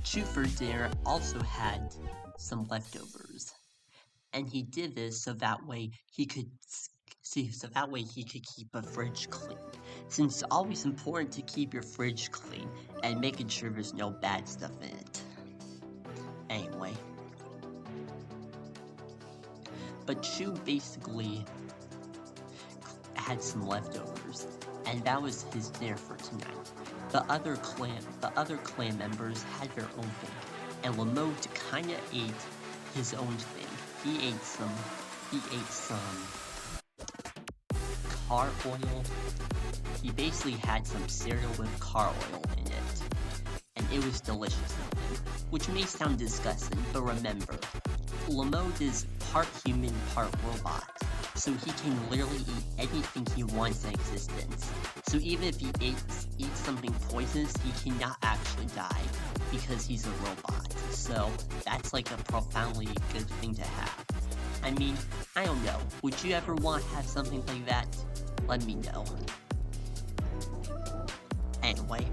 Chu for dinner also had some leftovers, and he did this so that way he could keep a fridge clean, since it's always important to keep your fridge clean and making sure there's no bad stuff in it. Anyway, but Chu basically had some leftovers, and that was his dinner for tonight. The other clan members had their own thing, and Lamode kinda ate his own thing. He ate some car oil. He basically had some cereal with car oil in it, and it was delicious, which may sound disgusting, but remember, Lamode is part human, part robot, so he can literally eat anything he wants in existence. So even if he eats something poisonous, he cannot actually die, because he's a robot. So that's like a profoundly good thing to have. I mean, I don't know, would you ever want to have something like that? Let me know. Anyway,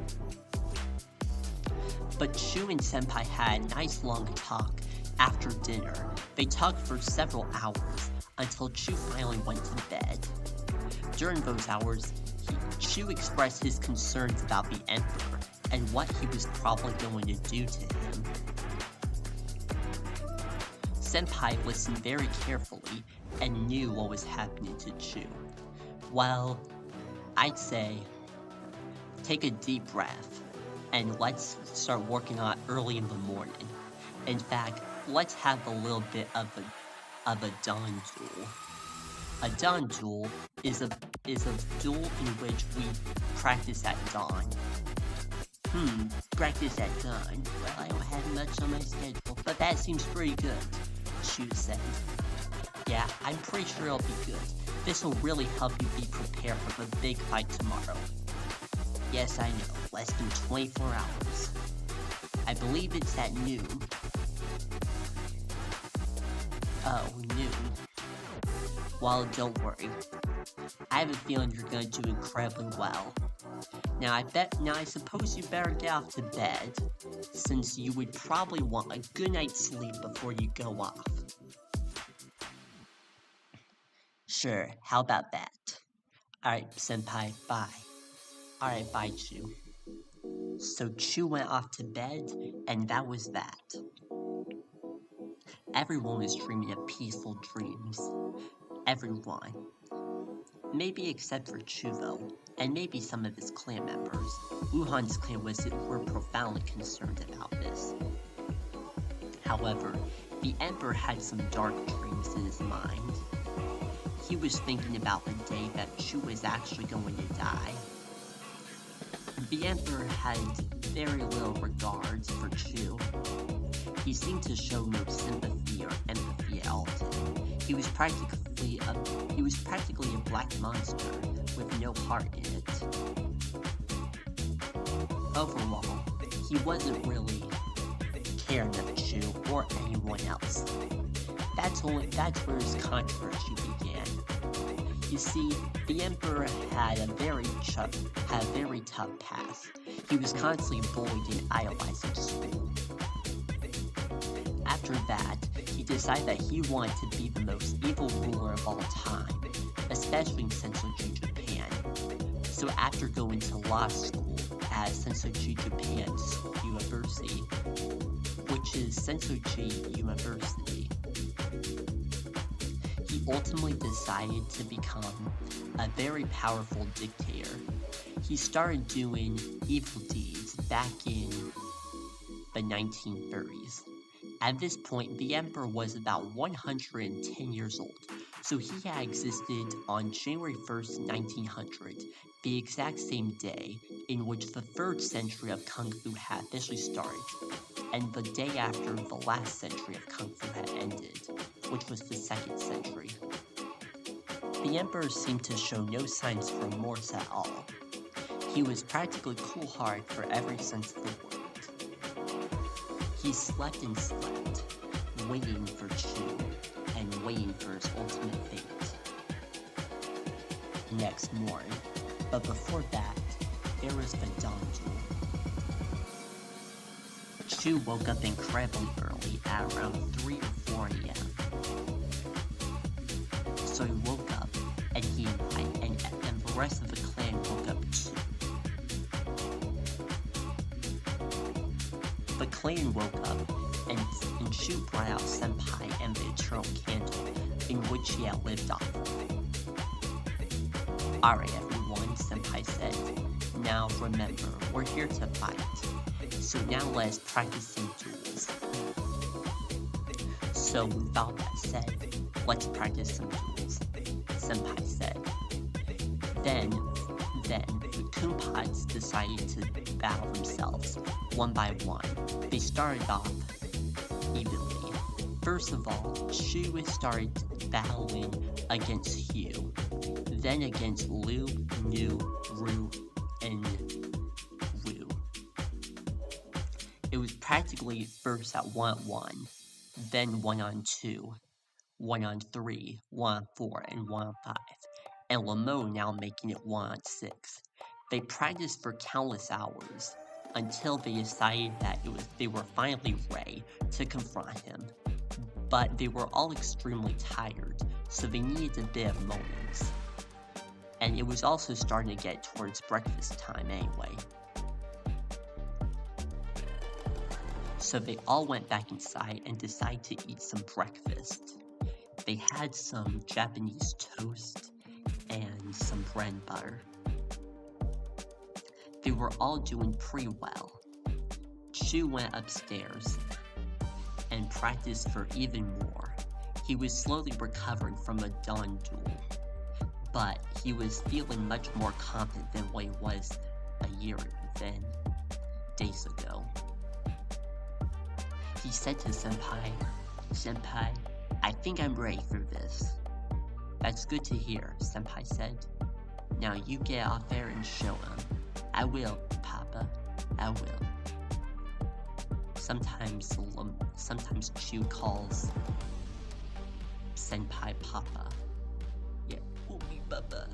but Chu and Senpai had a nice long talk after dinner. They talked for several hours, until Chu finally went to bed. During those hours, Chu expressed his concerns about the Emperor, and what he was probably going to do to him. Senpai listened very carefully, and knew what was happening to Chu. Well, I'd say, take a deep breath, and let's start working on it early in the morning. In fact, let's have a little bit of a dawn duel. A dawn duel is a duel in which we practice at dawn. Practice at dawn. Well, I don't have much on my schedule, but that seems pretty good, Chu said. Yeah, I'm pretty sure it'll be good. This will really help you be prepared for the big fight tomorrow. Yes, I know, less than 24 hours. I believe it's at noon. Oh, noon. Well, don't worry. I have a feeling you're going to do incredibly well. Now I suppose you better get off to bed, since you would probably want a good night's sleep before you go off. Sure, how about that? Alright, Senpai, bye. Alright, bye, Chu. So Chu went off to bed, and that was that. Everyone was dreaming of peaceful dreams. Everyone. Maybe except for Chu though, and maybe some of his clan members. Wuhan's clan were profoundly concerned about this. However, the Emperor had some dark dreams in his mind. He was thinking about the day that Chu was actually going to die. The Emperor had very little regards for Chu. He seemed to show no sympathy or empathy at all to him. He was practically a black monster with no heart in it. Overall, he wasn't really caring of Chu or anyone else. That's where his controversy began. You see, the Emperor had a very tough past. He was constantly bullied and idolized at school. After that, he decided that he wanted to be the most evil ruler of all time, especially in Central Japan. So after going to law school at Sensoji Japan's university, which is Sensoji University. He ultimately decided to become a very powerful dictator. He started doing evil deeds back in the 1930s. At this point, the emperor was about 110 years old, so he had existed on January 1st, 1900, the exact same day in which the 3rd century of Kung Fu had officially started, and the day after the last century of Kung Fu had ended, which was the 2nd century. The emperor seemed to show no signs of remorse at all. He was practically cool-hearted for every sense of the word. He slept and slept, waiting for Chu, and waiting for his ultimate fate. Next morning, but before that, there was the dawn duel. Chu woke up incredibly early at around 3 or 4 a.m. So he woke up, and the rest of the clan woke up too. The clan woke up, and Chu brought out Senpai and the eternal candle, in which he had lived off of. Alright everyone, Senpai said. Now remember, we're here to fight. So now let's practice some duels. So with all that said, let's practice some duels, Senpai said. Then the Kumpots decided to battle themselves, one by one. They started off evenly. First of all, Chu started battling against Hugh, then against Liu, Nu, Ru, and Wu. It was practically first at 1-on-1, then 1-on-2, 1-on-3, 1-on-4, and 1-on-5, and Lamo now making it 1-on-6. They practiced for countless hours, until they decided that they were finally ready to confront him. But they were all extremely tired, so they needed a bit of moments. And it was also starting to get towards breakfast time anyway. So they all went back inside and decided to eat some breakfast. They had some Japanese toast and some bread and butter. They were all doing pretty well. Chu went upstairs and practiced for even more. He was slowly recovering from a dawn duel, but he was feeling much more confident than what he was days ago. He said to Senpai, I think I'm ready for this. That's good to hear, Senpai said. Now you get out there and show him. I will, Papa. I will. Sometimes Chu calls Senpai Papa. Yeah, ooey Papa.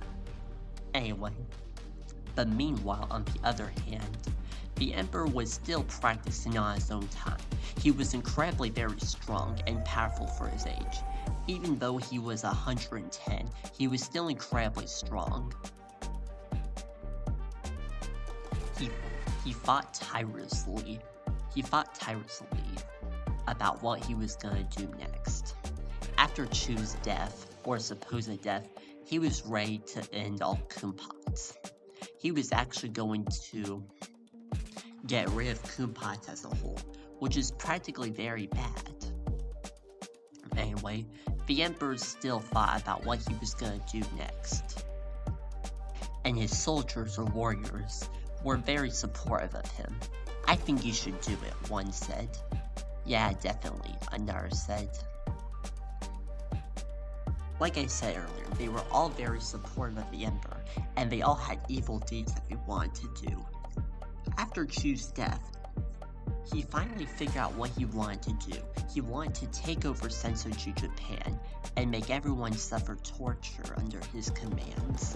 Anyway, but meanwhile, on the other hand, the Emperor was still practicing on his own time. He was incredibly very strong and powerful for his age. Even though he was 110, he was still incredibly strong. He fought tirelessly about what he was gonna do next. After Chu's death, or supposed death, he was ready to end all Kumpots. He was actually going to get rid of Kumpots as a whole, which is practically very bad. Anyway, the Emperor still thought about what he was gonna do next. And his soldiers or warriors were very supportive of him. I think you should do it, one said. Yeah, definitely, another said. Like I said earlier, they were all very supportive of the Emperor, and they all had evil deeds that they wanted to do. After Chu's death, he finally figured out what he wanted to do. He wanted to take over Sensoji Japan and make everyone suffer torture under his commands.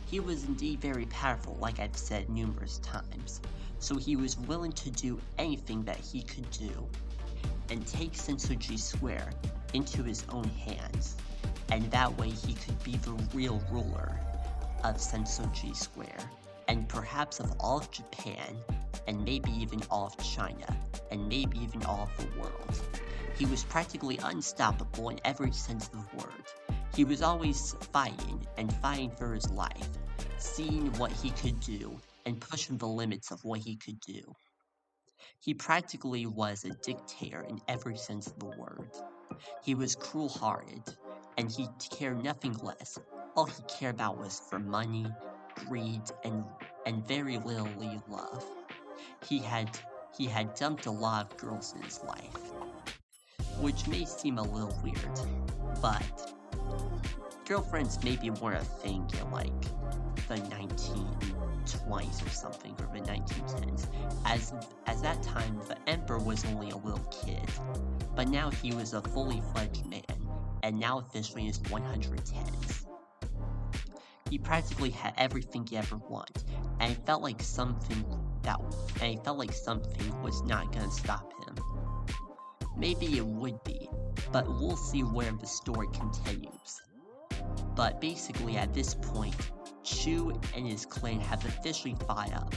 He was indeed very powerful, like I've said numerous times, so he was willing to do anything that he could do, and take Sensoji Square into his own hands, and that way he could be the real ruler of Sensoji Square, and perhaps of all of Japan, and maybe even all of China, and maybe even all of the world. He was practically unstoppable in every sense of the word. He was always fighting and fighting for his life, seeing what he could do and pushing the limits of what he could do. He practically was a dictator in every sense of the word. He was cruel-hearted, and he cared nothing less. All he cared about was for money, greed, and very little love. He had dumped a lot of girls in his life, which may seem a little weird, but girlfriends maybe weren't a thing in like the 1920s or something, or the 1910s. As that time, the emperor was only a little kid, but now he was a fully fledged man, and now officially in his 110s. He practically had everything he ever wanted, and it felt like something was not gonna stop him. Maybe it would be, but we'll see where the story continues. But basically at this point, Chu and his clan have officially fought up.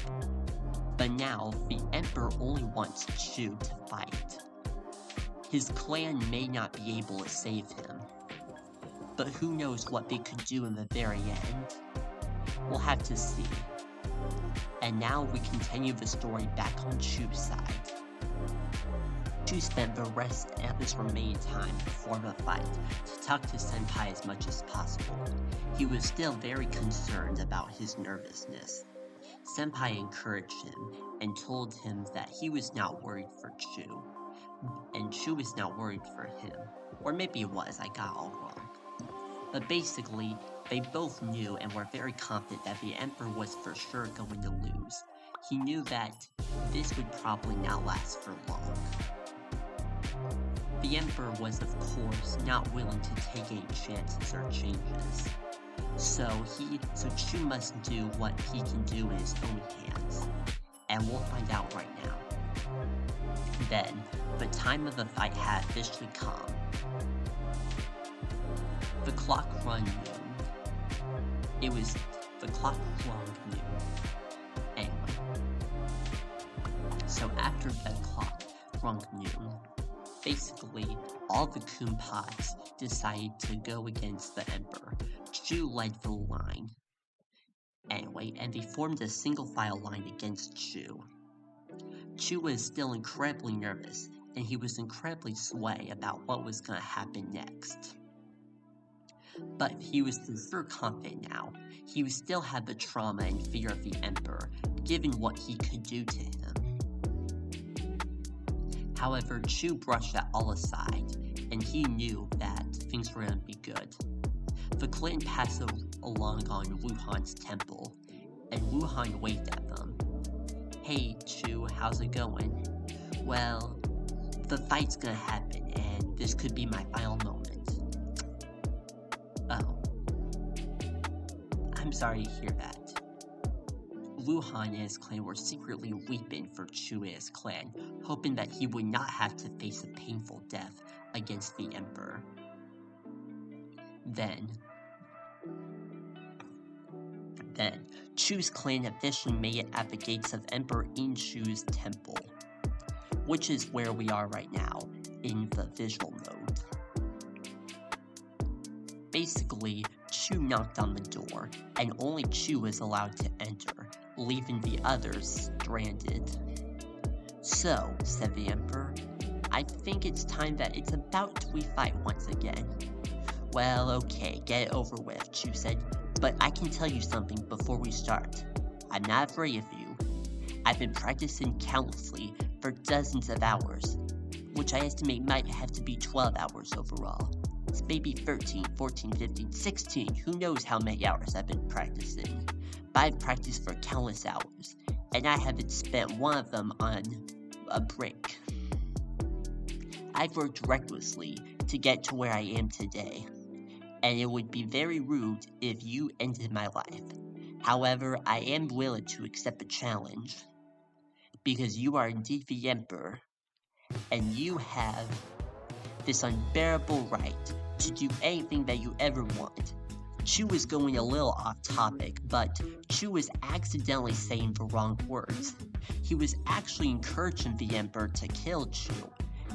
But now, the Emperor only wants Chu to fight. His clan may not be able to save him, but who knows what they could do in the very end. We'll have to see. And now we continue the story back on Chu's side. Chu spent the rest of his remaining time before the fight to talk to Senpai as much as possible. He was still very concerned about his nervousness. Senpai encouraged him and told him that he was not worried for Chu, and Chu was not worried for him. Or maybe it was, I got all wrong. But basically, they both knew and were very confident that the Emperor was for sure going to lose. He knew that this would probably not last for long. The Emperor was, of course, not willing to take any chances or changes. So Chu must do what he can do in his own hands. And we'll find out right now. Then, the time of the fight had officially come. The clock run noon. The clock rung noon. Anyway. So after the clock rung noon, basically, all the Kumpas decided to go against the Emperor. Chu led the line. Anyway, and they formed a single file line against Chu. Chu was still incredibly nervous, and he was incredibly sweaty about what was going to happen next. But he was for sure confident now. He still had the trauma and fear of the Emperor, given what he could do to him. However, Chu brushed that all aside, and he knew that things were going to be good. The clan passed along on Wuhan's temple, and Wuhan waved at them. "Hey, Chu, how's it going?" "Well, the fight's gonna happen, and this could be my final moment." "Oh. I'm sorry to hear that." Wuhan and his clan were secretly weeping for Chu and his clan, hoping that he would not have to face a painful death against the Emperor. Then, Chu's clan officially made it at the gates of Emperor Inshu's temple, which is where we are right now, in the visual mode. Basically, Chu knocked on the door, and only Chu was allowed to enter, leaving the others stranded. "So," said the Emperor, "I think it's time that it's about we fight once again." "Well, okay, get it over with," Chu said, "but I can tell you something before we start. I'm not afraid of you. I've been practicing countlessly for dozens of hours, which I estimate might have to be 12 hours overall. It's maybe 13, 14, 15, 16, who knows how many hours I've been practicing. But I've practiced for countless hours, and I haven't spent one of them on a break. I've worked recklessly to get to where I am today, and it would be very rude if you ended my life. However, I am willing to accept the challenge, because you are indeed the Emperor, and you have this unbearable right to do anything that you ever want. Chu was going a little off topic, but Chu was accidentally saying the wrong words. He was actually encouraging the Emperor to kill Chu.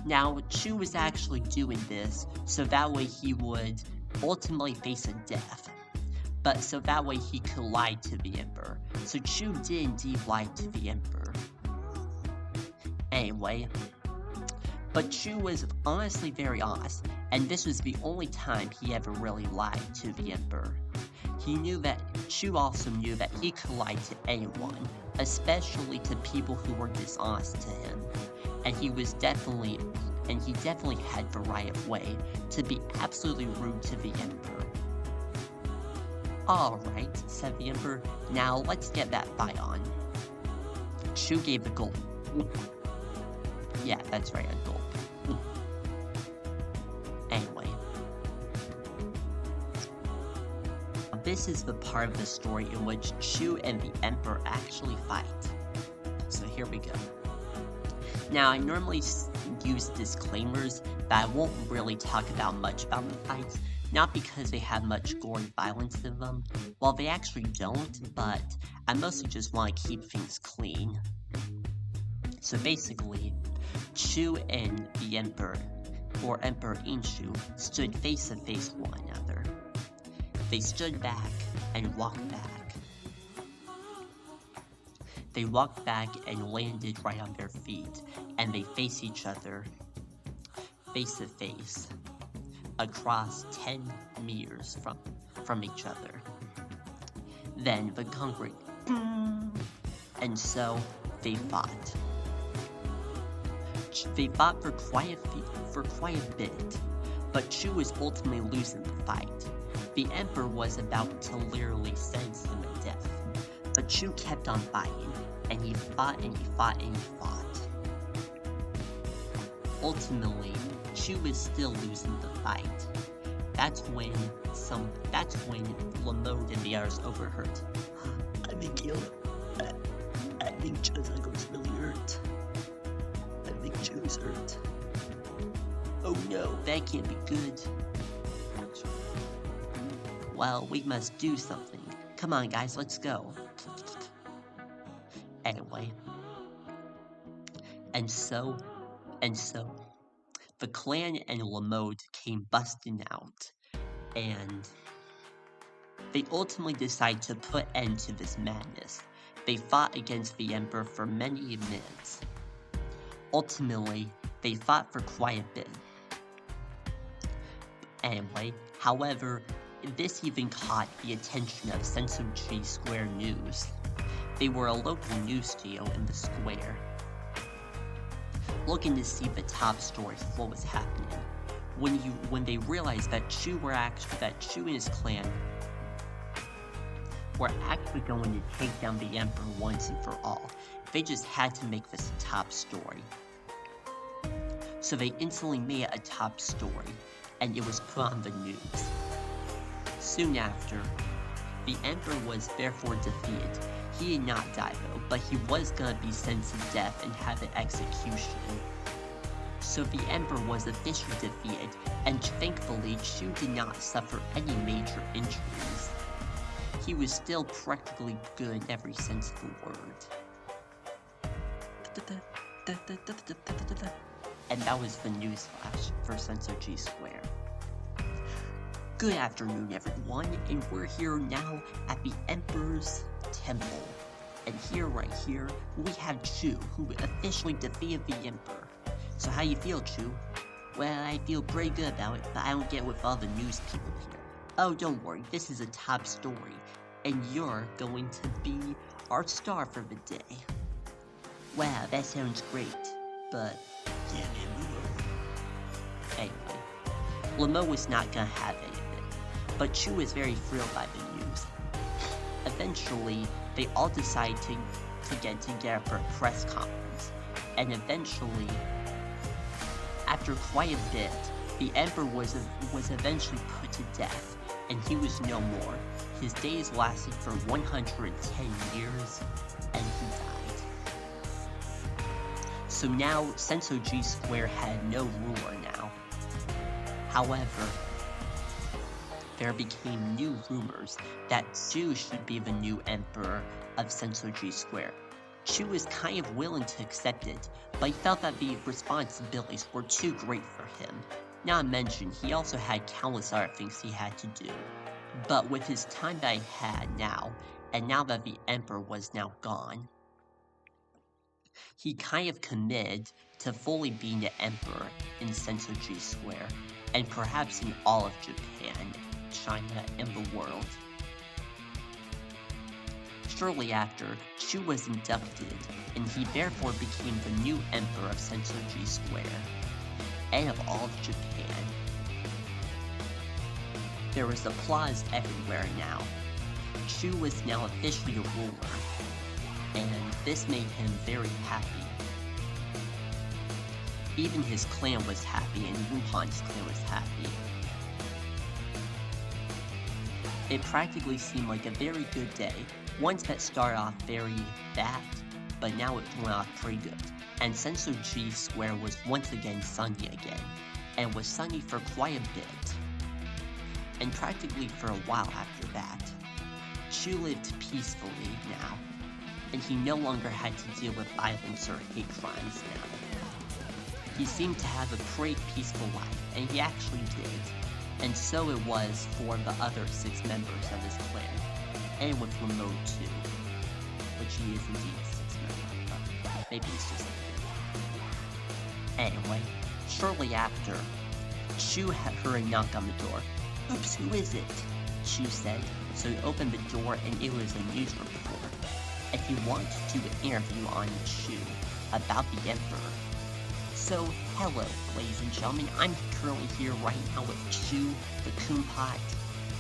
Now, Chu was actually doing this so that way he would ultimately face a death. But so that way he could lie to the Emperor. So Chu did indeed lie to the Emperor. Anyway, but Chu was honestly very honest, and this was the only time he ever really lied to the Emperor. Chu also knew that he could lie to anyone, especially to people who were dishonest to him, and he definitely had the right way to be absolutely rude to the Emperor. Alright, said the Emperor, now let's get that fight on. Chu gave the gulp. Yeah, that's right, a gulp. Anyway. This is the part of the story in which Chu and the Emperor actually fight. So here we go. Now, I normally use disclaimers, but I won't really talk about much about the fights, not because they have much gore and violence in them. Well, they actually don't, but I mostly just want to keep things clean. So basically, Chu and the Emperor, or Emperor Inshu, stood face to face with one another. They stood back and walked back. They walked back and landed right on their feet, and they faced each other face to face across 10 meters from each other. Then the concrete, and so they fought. They fought for quite a bit, but Chu was ultimately losing the fight. The Emperor was about to literally sentence him to death, but Chu kept on fighting, and he fought and he fought and he fought. Ultimately, Chu was still losing the fight. That's when Lamode and the others overheard. I think Chozago's really hurt. I think Chu's hurt. Oh no, that can't be good. Well, we must do something. Come on, guys, let's go. Anyway. And so, the clan and Lamode came busting out, and they ultimately decided to put end to this madness. They fought against the Emperor for many minutes. Ultimately, they fought for quite a bit. Anyway, however, this even caught the attention of Sensoji Square News. They were a local news studio in the square, looking to see the top stories of what was happening. When they realized that Chu and his clan were actually going to take down the Emperor once and for all, they just had to make this a top story. So they instantly made it a top story, and it was put on the news. Soon after, the Emperor was therefore defeated. He did not die though, but he was gonna be sentenced to death and have an execution. So the Emperor was officially defeated, and thankfully Chu did not suffer any major injuries. He was still practically good in every sense of the word. And that was the newsflash for Sensoji Square. Good afternoon, everyone, and we're here now at the Emperor's Temple. And right here, we have Chu, who officially defeated the Emperor. So how you feel, Chu? Well, I feel pretty good about it, but I don't get with all the news people here. Oh, don't worry, this is a top story, and you're going to be our star for the day. Wow, that sounds great, but yeah, man, Lumo. Anyway, Lumo was not gonna have any of it, but Chu was very thrilled by the news. Eventually, they all decided to get together for a press conference, and eventually, after quite a bit, the Emperor was eventually put to death, and he was no more. His days lasted for 110 years, and he died. So now, Sensoji Square had no ruler now. However, there became new rumors that Chu should be the new emperor of Sensoji Square. Chu was kind of willing to accept it, but he felt that the responsibilities were too great for him. Not to mention, he also had countless other things he had to do. But with his time that he had now, and now that the emperor was now gone, he kind of committed to fully being the emperor in Sensoji Square, and perhaps in all of Japan, China, and the world. Shortly after, Chu was inducted, and he therefore became the new emperor of Sensoji Square, and of all of Japan. There was applause everywhere now. Chu was now officially a ruler, and this made him very happy. Even his clan was happy, and Wuhan's clan was happy. It practically seemed like a very good day, one that started off very bad, but now it went off pretty good. And Sensoji Square was once again sunny again, and was sunny for quite a bit. And practically for a while after that, Chu lived peacefully now, and he no longer had to deal with violence or hate crimes now. He seemed to have a pretty peaceful life, and he actually did. And so it was for the other 6 members of his clan, and with Remote too, which he is indeed a 6 member, but maybe he's just Anyway, shortly after, Chu heard a knock on the door. "Oops, who is it?" Chu said. So he opened the door, and it was a news reporter. And he wanted to do an interview on Chu about the emperor. So, hello, ladies and gentlemen, I'm currently here right now with Chu, the Kumpot,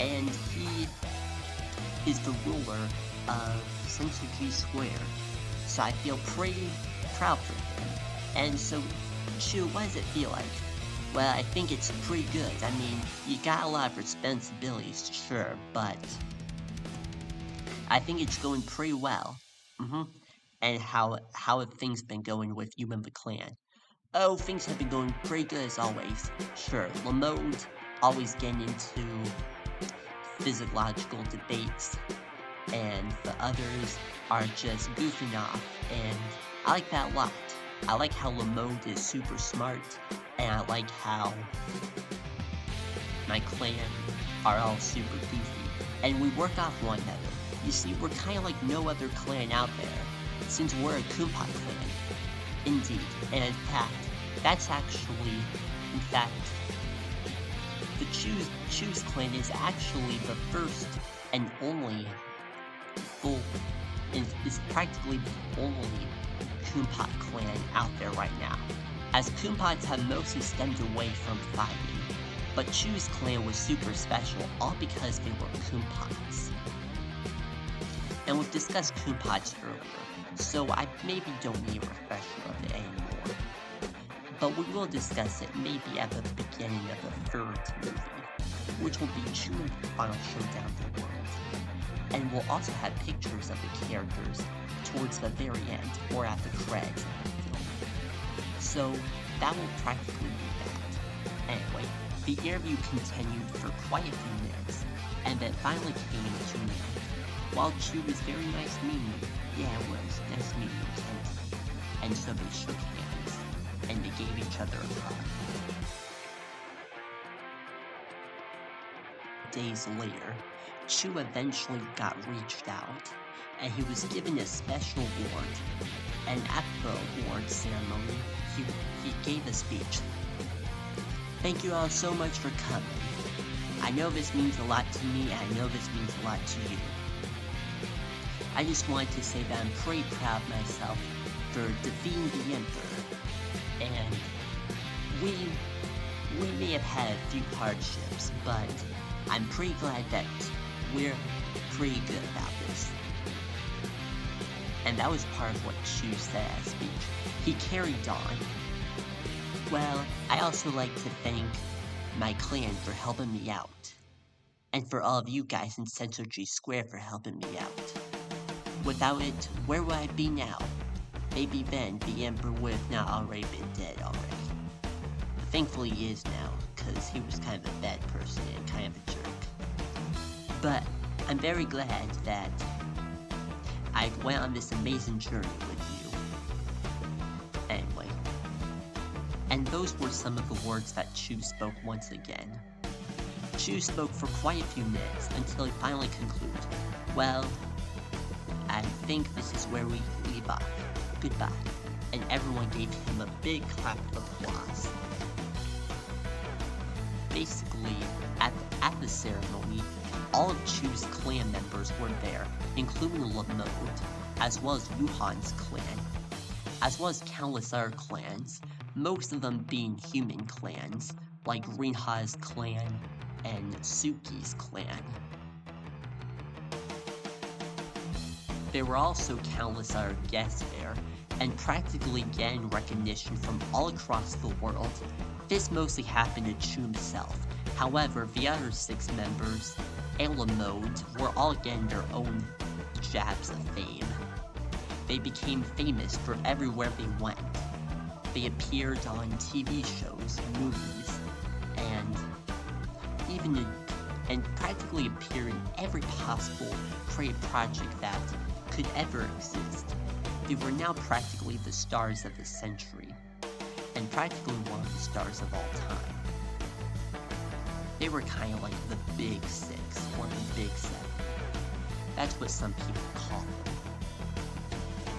and he is the ruler of Sensoji Square. So I feel pretty proud for him. And so, Chu, what does it feel like? Well, I think it's pretty good. I mean, you got a lot of responsibilities, sure, but I think it's going pretty well. And how have things been going with you and the clan? Oh, things have been going pretty good as always. Sure, Lamode always getting into physiological debates, and the others are just goofing off, and I like that a lot. I like how Lamode is super smart, and I like how my clan are all super goofy, and we work off one another. You see, we're kind of like no other clan out there, since we're a Kumpot clan. Indeed, and in fact, that's actually, the Chu's clan is actually the first and only is practically the only Kumpot clan out there right now, as Kumpots have mostly stemmed away from fighting, but Chu's clan was super special, all because they were Kumpots. And we've discussed Kumpots earlier, so I maybe don't need a refresher of it anymore. But we will discuss it maybe at the beginning of the 3rd movie, which will be Chu and the final showdown of the world. And we'll also have pictures of the characters towards the very end, or at the credits of the film. So, that will practically be that. Anyway, the interview continued for quite a few minutes, and then finally came to an end. While Chu was very nice meeting you, yeah, it was nice meeting you, Kennedy. And so they shook hands, and they gave each other a hug. Days later, Chu eventually got reached out, and he was given a special award. And at the award ceremony, he gave a speech. "Thank you all so much for coming. I know this means a lot to me, and I know this means a lot to you. I just wanted to say that I'm pretty proud of myself for defeating the Emperor, and we may have had a few hardships, but I'm pretty glad that we're pretty good about this." And that was part of what Chu said at speech. He carried on. "Well, I also like to thank my clan for helping me out, and for all of you guys in Sensoji Square for helping me out. Without it, where would I be now? Maybe then the Emperor would have not already been dead already. Thankfully he is now, because he was kind of a bad person and kind of a jerk. But I'm very glad that I went on this amazing journey with you. Anyway. And those were some of the words that Chu spoke once again. Chu spoke for quite a few minutes until he finally concluded, "Well, I think this is where we leave off. Goodbye." And everyone gave him a big clap of applause. Basically, at the ceremony, all of Chu's clan members were there, including Lamode, as well as Wuhan's clan, as well as countless other clans, most of them being human clans, like Rinha's clan and Suki's clan. There were also countless other guests there, and practically getting recognition from all across the world. This mostly happened to Chu himself. However, the other 6 members and Lamode were all getting their own jabs of fame. They became famous for everywhere they went. They appeared on TV shows, movies, and practically appeared in every possible creative project that could ever exist. They were now practically the stars of the century, and practically one of the stars of all time. They were kind of like the Big 6, or the Big 7. That's what some people call them.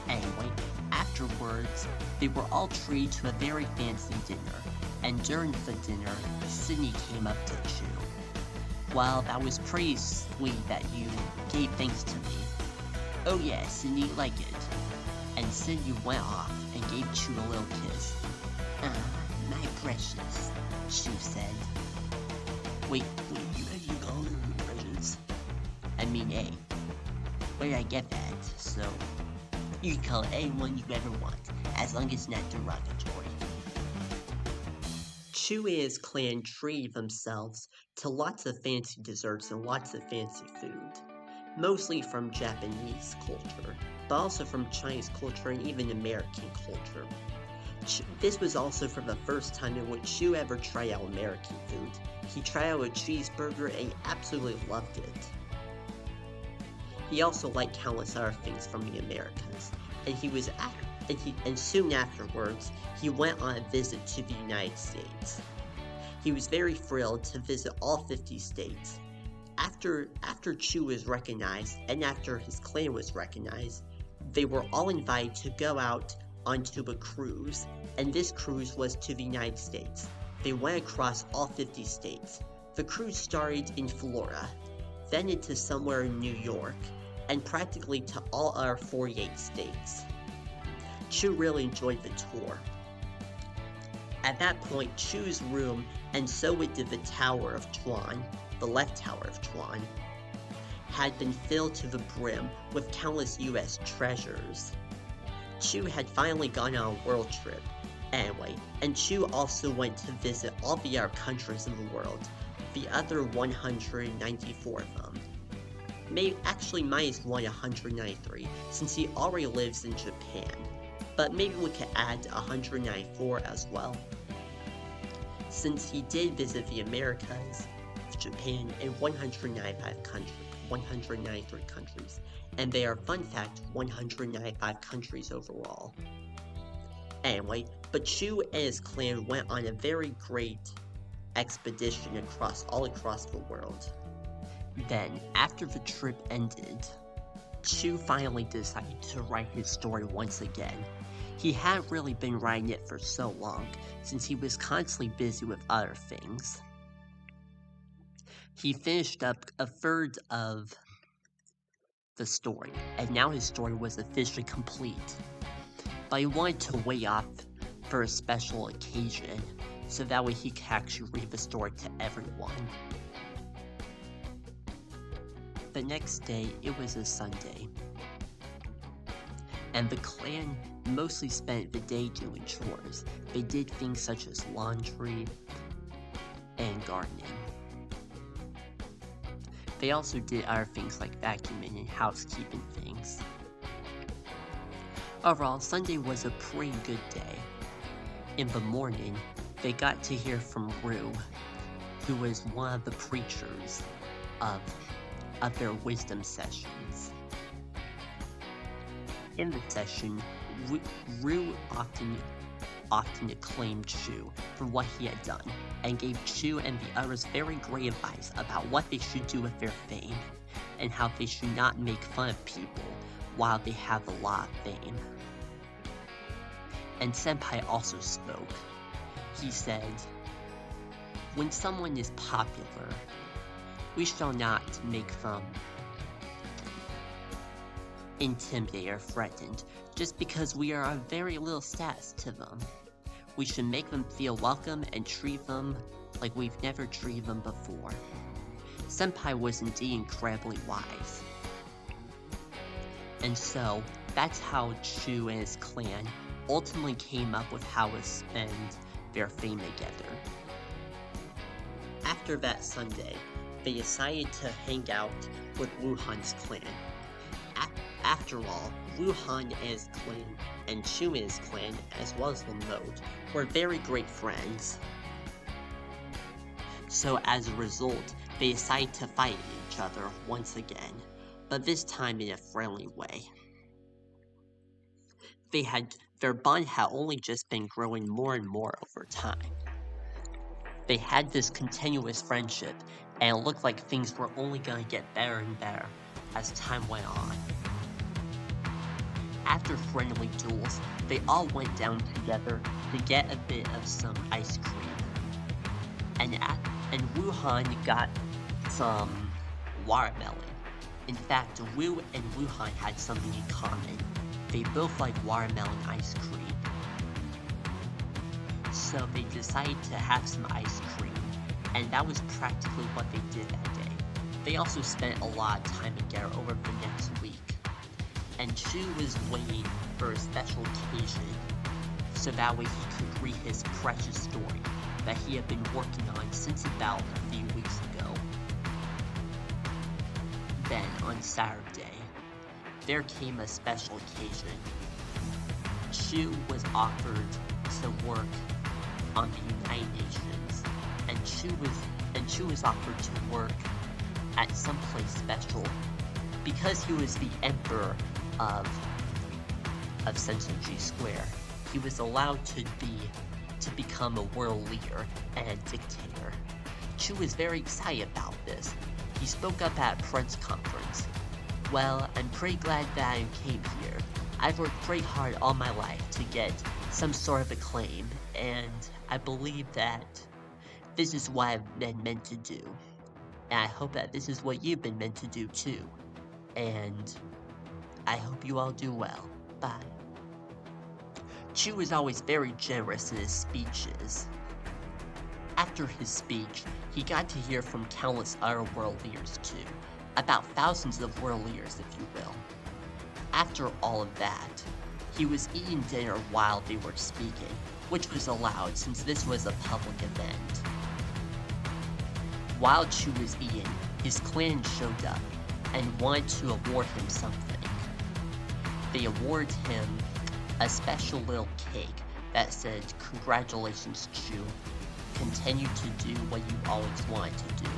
Anyway, afterwards, they were all treated to a very fancy dinner, and during the dinner, Sydney came up to Chu. "Well, that was pretty sweet that you gave thanks to me." "Oh yeah, Sydney, like it." And Sydney went off and gave Chu a little kiss. My precious," Chu said. Wait, you call her precious? I mean, hey, where did I get that? So, you can call it anyone you ever want, as long as it's not derogatory. Chu and his clan treated themselves to lots of fancy desserts and lots of fancy food, mostly from Japanese culture, but also from Chinese culture and even American culture. This was also for the first time in which Chu ever tried out American food. He tried out a cheeseburger and he absolutely loved it. He also liked countless other things from the Americas, and soon afterwards, he went on a visit to the United States. He was very thrilled to visit all 50 states. After Chu was recognized, and after his clan was recognized, they were all invited to go out onto a cruise, and this cruise was to the United States. They went across all 50 states. The cruise started in Florida, then into somewhere in New York, and practically to all other 48 states. Chu really enjoyed the tour. At that point, Chu's room, and so did the Tower of Tuan, the left Tower of Tuan, had been filled to the brim with countless US treasures. Chu had finally gone on a world trip, anyway, and Chu also went to visit all the other countries in the world, the other 194 of them. Actually minus 193, since he already lives in Japan, but maybe we could add 194 as well, since he did visit the Americas, Japan, and 193 countries, and they are, fun fact, 195 countries overall. Anyway, but Chu and his clan went on a very great expedition all across the world. Then, after the trip ended, Chu finally decided to write his story once again. He hadn't really been writing it for so long, since he was constantly busy with other things. He finished up a third of the story, and now his story was officially complete. But he wanted to wait off for a special occasion, so that way he could actually read the story to everyone. The next day, it was a Sunday, and the clan mostly spent the day doing chores. They did things such as laundry and gardening. They also did other things like vacuuming and housekeeping things. Overall, Sunday was a pretty good day. In the morning, they got to hear from Rue, who was one of the preachers of of their wisdom sessions. In the session, Rue often acclaimed Chu for what he had done, and gave Chu and the others very great advice about what they should do with their fame, and how they should not make fun of people while they have a lot of fame. And Senpai also spoke. He said, "When someone is popular, we shall not make them intimidated or threatened just because we are of very little status to them. We should make them feel welcome and treat them like we've never treated them before." Senpai was indeed incredibly wise. And so, that's how Chu and his clan ultimately came up with how to spend their fame together. After that Sunday, they decided to hang out with Wuhan's clan. After all, Wuhan and his clan, and Chu and his clan, as well as Lamote, were very great friends. So as a result, they decided to fight each other once again, but this time in a friendly way. Their bond had only just been growing more and more over time. They had this continuous friendship, and it looked like things were only going to get better and better as time went on. After friendly duels, they all went down together to get a bit of some ice cream. And Wuhan got some watermelon. In fact, Wu and Wuhan had something in common. They both like watermelon ice cream. So they decided to have some ice cream, and that was practically what they did that day. They also spent a lot of time together over the next week. And Chu was waiting for a special occasion, so that way he could read his precious story that he had been working on since about a few weeks ago. Then, on Saturday, there came a special occasion. Chu was offered to work on the United Nations, and Chu was offered to work at some place special because he was the emperor of Sensoji Square. He was allowed to become a world leader and a dictator. Chu was very excited about this. He spoke up at a press conference. "Well, I'm pretty glad that I came here. I've worked pretty hard all my life to get some sort of acclaim, and I believe that this is what I've been meant to do. And I hope that this is what you've been meant to do too. And I hope you all do well. Bye." Chu was always very generous in his speeches. After his speech, he got to hear from countless other world leaders too, about thousands of world leaders, if you will. After all of that, he was eating dinner while they were speaking, which was allowed since this was a public event. While Chu was eating, his clan showed up and wanted to award him something. They awarded him a special little cake that said, "Congratulations, Chu. Continue to do what you always wanted to do."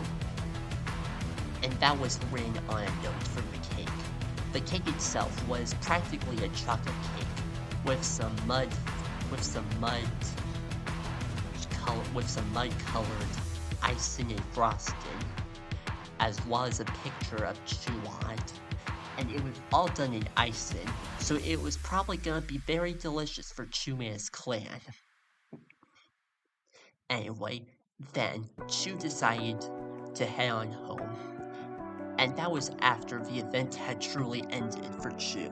And that was written on a note from the cake. The cake itself was practically a chocolate cake with some mud colored icing and frosting, as well as a picture of Chu on it. And it was all done in icing, so it was probably gonna be very delicious for Chu and his clan. Anyway, then Chu decided to head on home, and that was after the event had truly ended for Chu.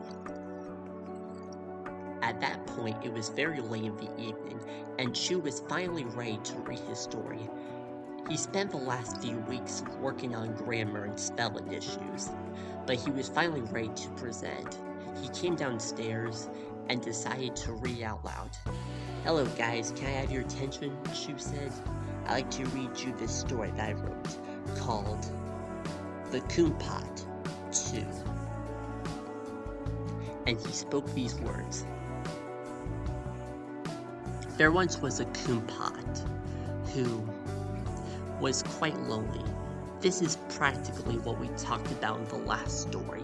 At that point, it was very late in the evening, and Chu was finally ready to read his story. He spent the last few weeks working on grammar and spelling issues, but he was finally ready to present. He came downstairs and decided to read out loud. "Hello guys, can I have your attention?" Chu said. "I'd like to read you this story that I wrote, called The Kumpot 2. And he spoke these words. There once was a Kumpot who was quite lonely This is practically what we talked about in the last story.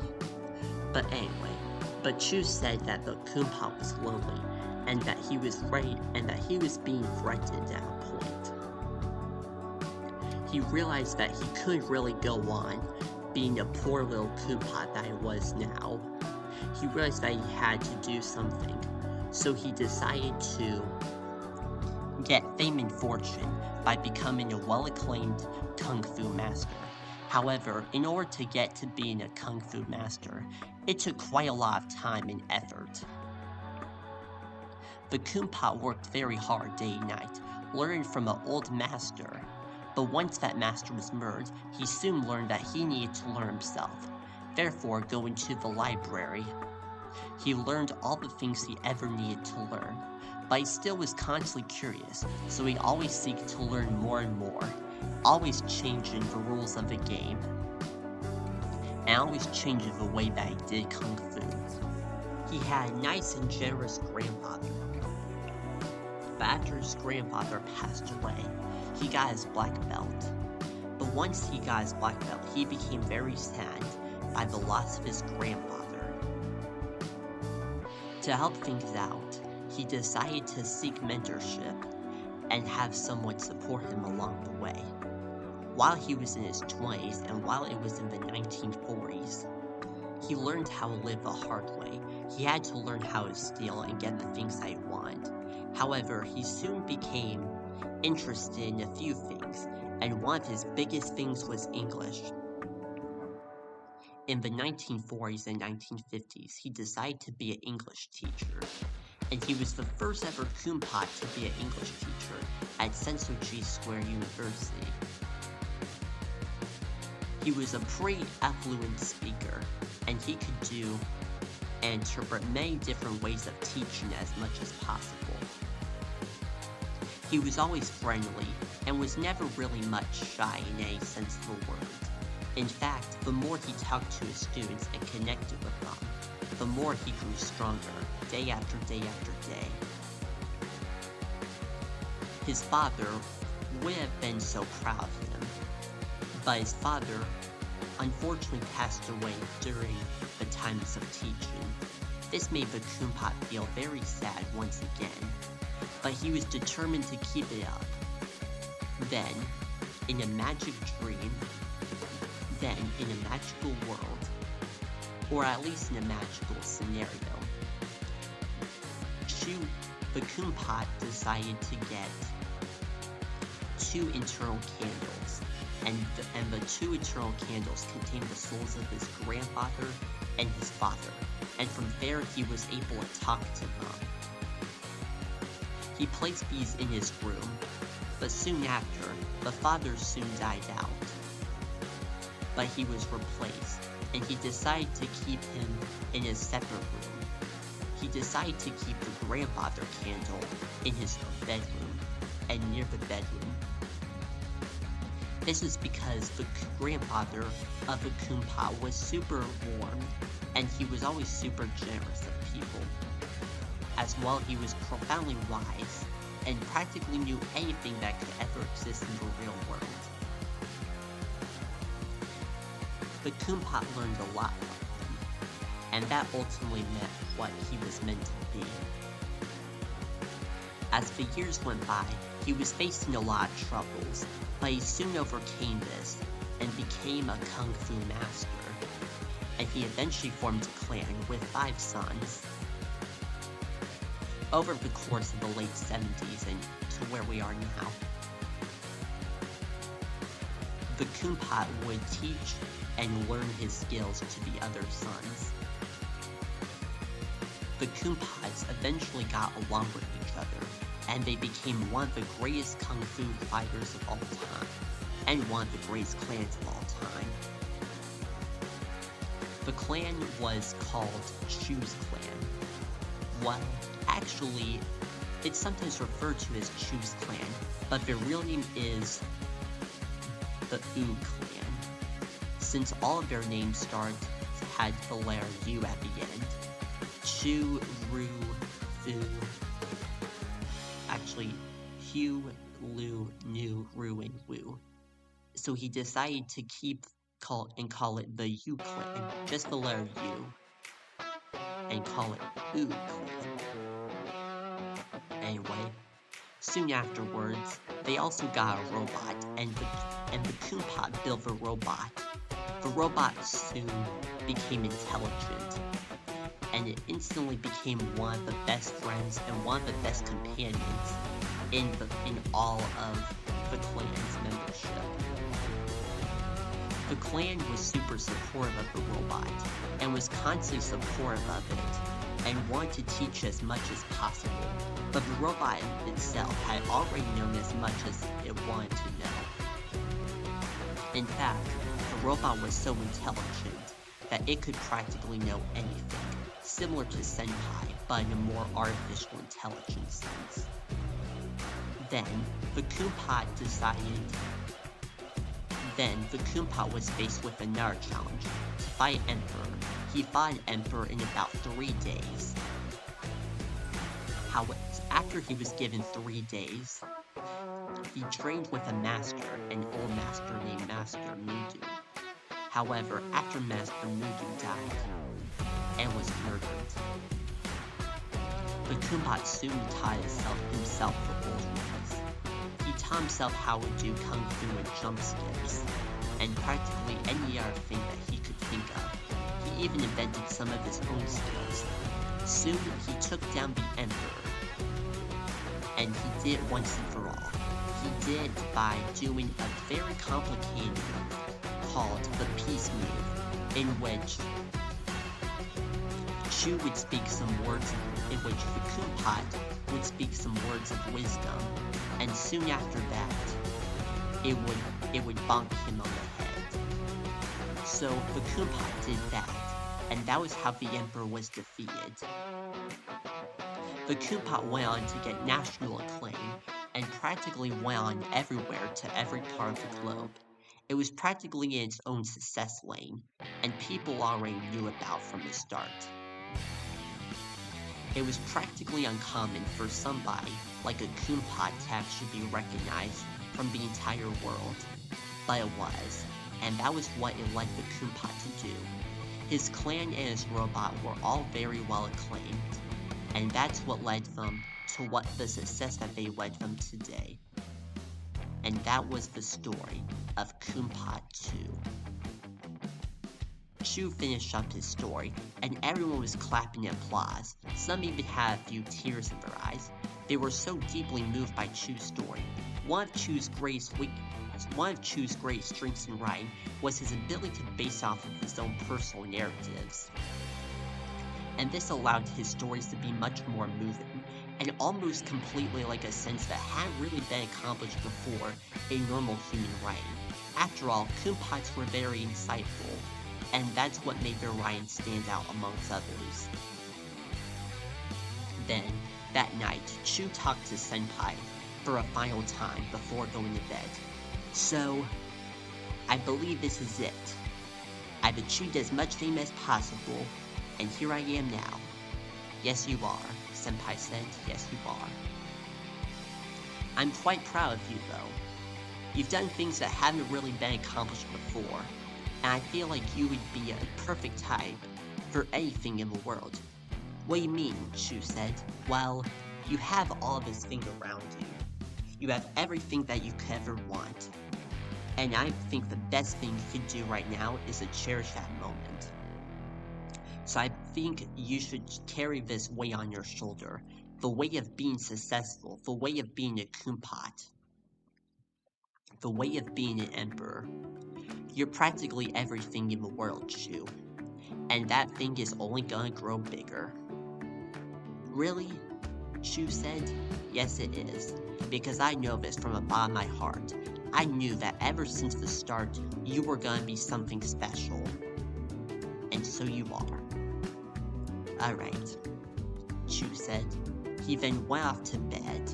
But anyway, but Chu said that the Koompa was lonely, and that he was ready, and that he was being threatened at a point. He realized that he couldn't really go on being a poor little Koompa that he was now. He realized that he had to do something, so he decided to get fame and fortune by becoming a well-acclaimed Kung Fu master. However, in order to get to being a Kung Fu master, it took quite a lot of time and effort. The Koompa worked very hard day and night, learning from an old master, but once that master was murdered, he soon learned that he needed to learn himself. Therefore, going to the library, he learned all the things he ever needed to learn, but he still was constantly curious, so he always seeked to learn more and more, always changing the rules of the game, and always changing the way that he did Kung Fu. He had a nice and generous grandfather, but after his grandfather passed away, he got his black belt. But once he got his black belt, he became very sad by the loss of his grandfather. To help things out, he decided to seek mentorship and have someone support him along the way. While he was in his 20s and while it was in the 1940s, he learned how to live the hard way. He had to learn how to steal and get the things that he wanted. However, he soon became interested in a few things, and one of his biggest things was English. In the 1940s and 1950s, he decided to be an English teacher, and he was the first ever Koompa to be an English teacher at Sensoji Square University. He was a pretty affluent speaker, and he could do and interpret many different ways of teaching as much as possible. He was always friendly, and was never really much shy in any sense of the word. In fact, the more he talked to his students and connected with them, the more he grew stronger, day after day after day. His father would have been so proud of him, but his father unfortunately passed away during the times of teaching. This made the Koompa feel very sad once again, but he was determined to keep it up. Then, in a magic dream, then in a magical world, or at least in a magical scenario, the Koompa decided to get 2 eternal candles, and the 2 eternal candles contained the souls of his grandfather and his father, and from there he was able to talk to them. He placed these in his room, but soon after, the father soon died out. But he was replaced, and he decided to keep him in a separate room. He decided to keep the grandfather candle in his bedroom, and near the bedroom. This is because the grandfather of the Koompa was super warm, and he was always super generous of people. As well, he was profoundly wise, and practically knew anything that could ever exist in the real world. The Koompa learned a lot from him, and that ultimately meant what he was meant to be. As the years went by, he was facing a lot of troubles, but he soon overcame this and became a Kung Fu master, and he eventually formed a clan with 5 sons. Over the course of the late 70s and to where we are now, the Koompa would teach and learn his skills to the other sons. The Koompas eventually got along with each other, and they became one of the greatest Kung Fu fighters of all time, and one of the greatest clans of all time. The clan was called Chu's clan. Well, actually, it's sometimes referred to as Chu's clan, but their real name is the U clan, since all of their names had the letter U at the end. Chu, Ru, Fu. Actually, Hu, Lu, Nu, Ru, and Wu. So he decided to call it the U clan, just the letter U, and call it U clan. Anyway, soon afterwards, they also got a robot, and the Koompot built the robot. The robot soon became intelligent, and it instantly became one of the best friends and one of the best companions in all of the clan's membership. The clan was super supportive of the robot, and was constantly supportive of it, and wanted to teach as much as possible, but the robot itself had already known as much as it wanted to know. In fact, the robot was so intelligent that it could practically know anything, similar to Senpai, but in a more artificial intelligence sense. Then, the Koompot was faced with another challenge, to fight Emperor. He fought Emperor in about 3 days. However, after he was given 3 days, he trained with a master, an old master named Master Mudu. However, after Master Mudu died and was murdered, the Koompot soon taught himself the old ways. He taught himself how to do kung fu and jump skips, and practically any other thing that he could think of. He even invented some of his own skills. Soon, he took down the Emperor, and he did it once and for all. He did by doing a very complicated move called the Peace Move, in which Chu would speak some words, in which the Koompot would speak some words of wisdom, and soon after that, it would bonk him on the head. So the Koompot did that, and that was how the Emperor was defeated. The Koompot went on to get national acclaim, and practically went on everywhere to every part of the globe. It was practically in its own success lane, and people already knew about from the start. It was practically uncommon for somebody like a Koompot to actually be recognized from the entire world, but it was, and that was what it led the Koompot to do. His clan and his robot were all very well acclaimed, and that's what led them to the success that they led them today. And that was the story of Koompot 2. Chu finished up his story, and everyone was clapping and applause. Some even had a few tears in their eyes. They were so deeply moved by Chu's story. One of Chu's great strengths in writing was his ability to base off of his own personal narratives. And this allowed his stories to be much more moving, and almost completely like a sense that hadn't really been accomplished before in normal human writing. After all, Koompots were very insightful, and that's what made their writing stand out amongst others. Then, that night, Chu talked to Senpai for a final time before going to bed. So, I believe this is it. I've achieved as much fame as possible, and here I am now. Yes, you are, Senpai said. Yes, you are. I'm quite proud of you, though. You've done things that haven't really been accomplished before, and I feel like you would be a perfect type for anything in the world. What do you mean? Chu said. Well, you have all of this thing around you. You have everything that you could ever want. And I think the best thing you can do right now is to cherish that moment. So I think you should carry this weight on your shoulder. The weight of being successful. The weight of being a Koompot. The weight of being an emperor. You're practically everything in the world, Chu. And that thing is only gonna grow bigger. Really? Chu said. Yes, it is. Because I know this from the bottom of my heart. I knew that ever since the start, you were gonna be something special. And so you are. Alright, Chu said. He then went off to bed.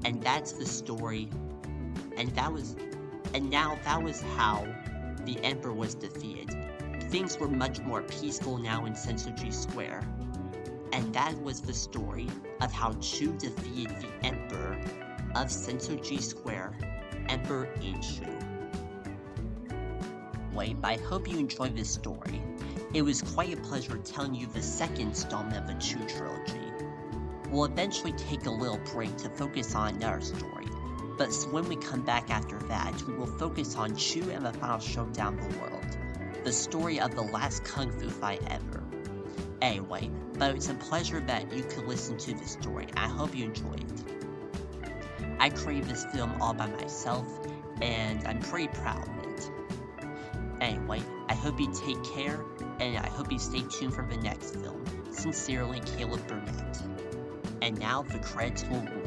And that's the story. And now that was how the Emperor was defeated. Things were much more peaceful now in Sensoji Square. And that was the story of how Chu defeated the Emperor of Sensoji Square, Emperor Inshu. Anyway, I hope you enjoyed this story. It was quite a pleasure telling you the second installment of the Chew trilogy. We'll eventually take a little break to focus on another story, but when we come back after that, we will focus on Chew and the Final Showdown of the World, the story of the last Kung Fu fight ever. Anyway, but it's a pleasure that you could listen to this story. I hope you enjoy it. I created this film all by myself, and I'm pretty proud of it. Anyway, I hope you take care, and I hope you stay tuned for the next film. Sincerely, Caleb Burnett. And now the credits will roll.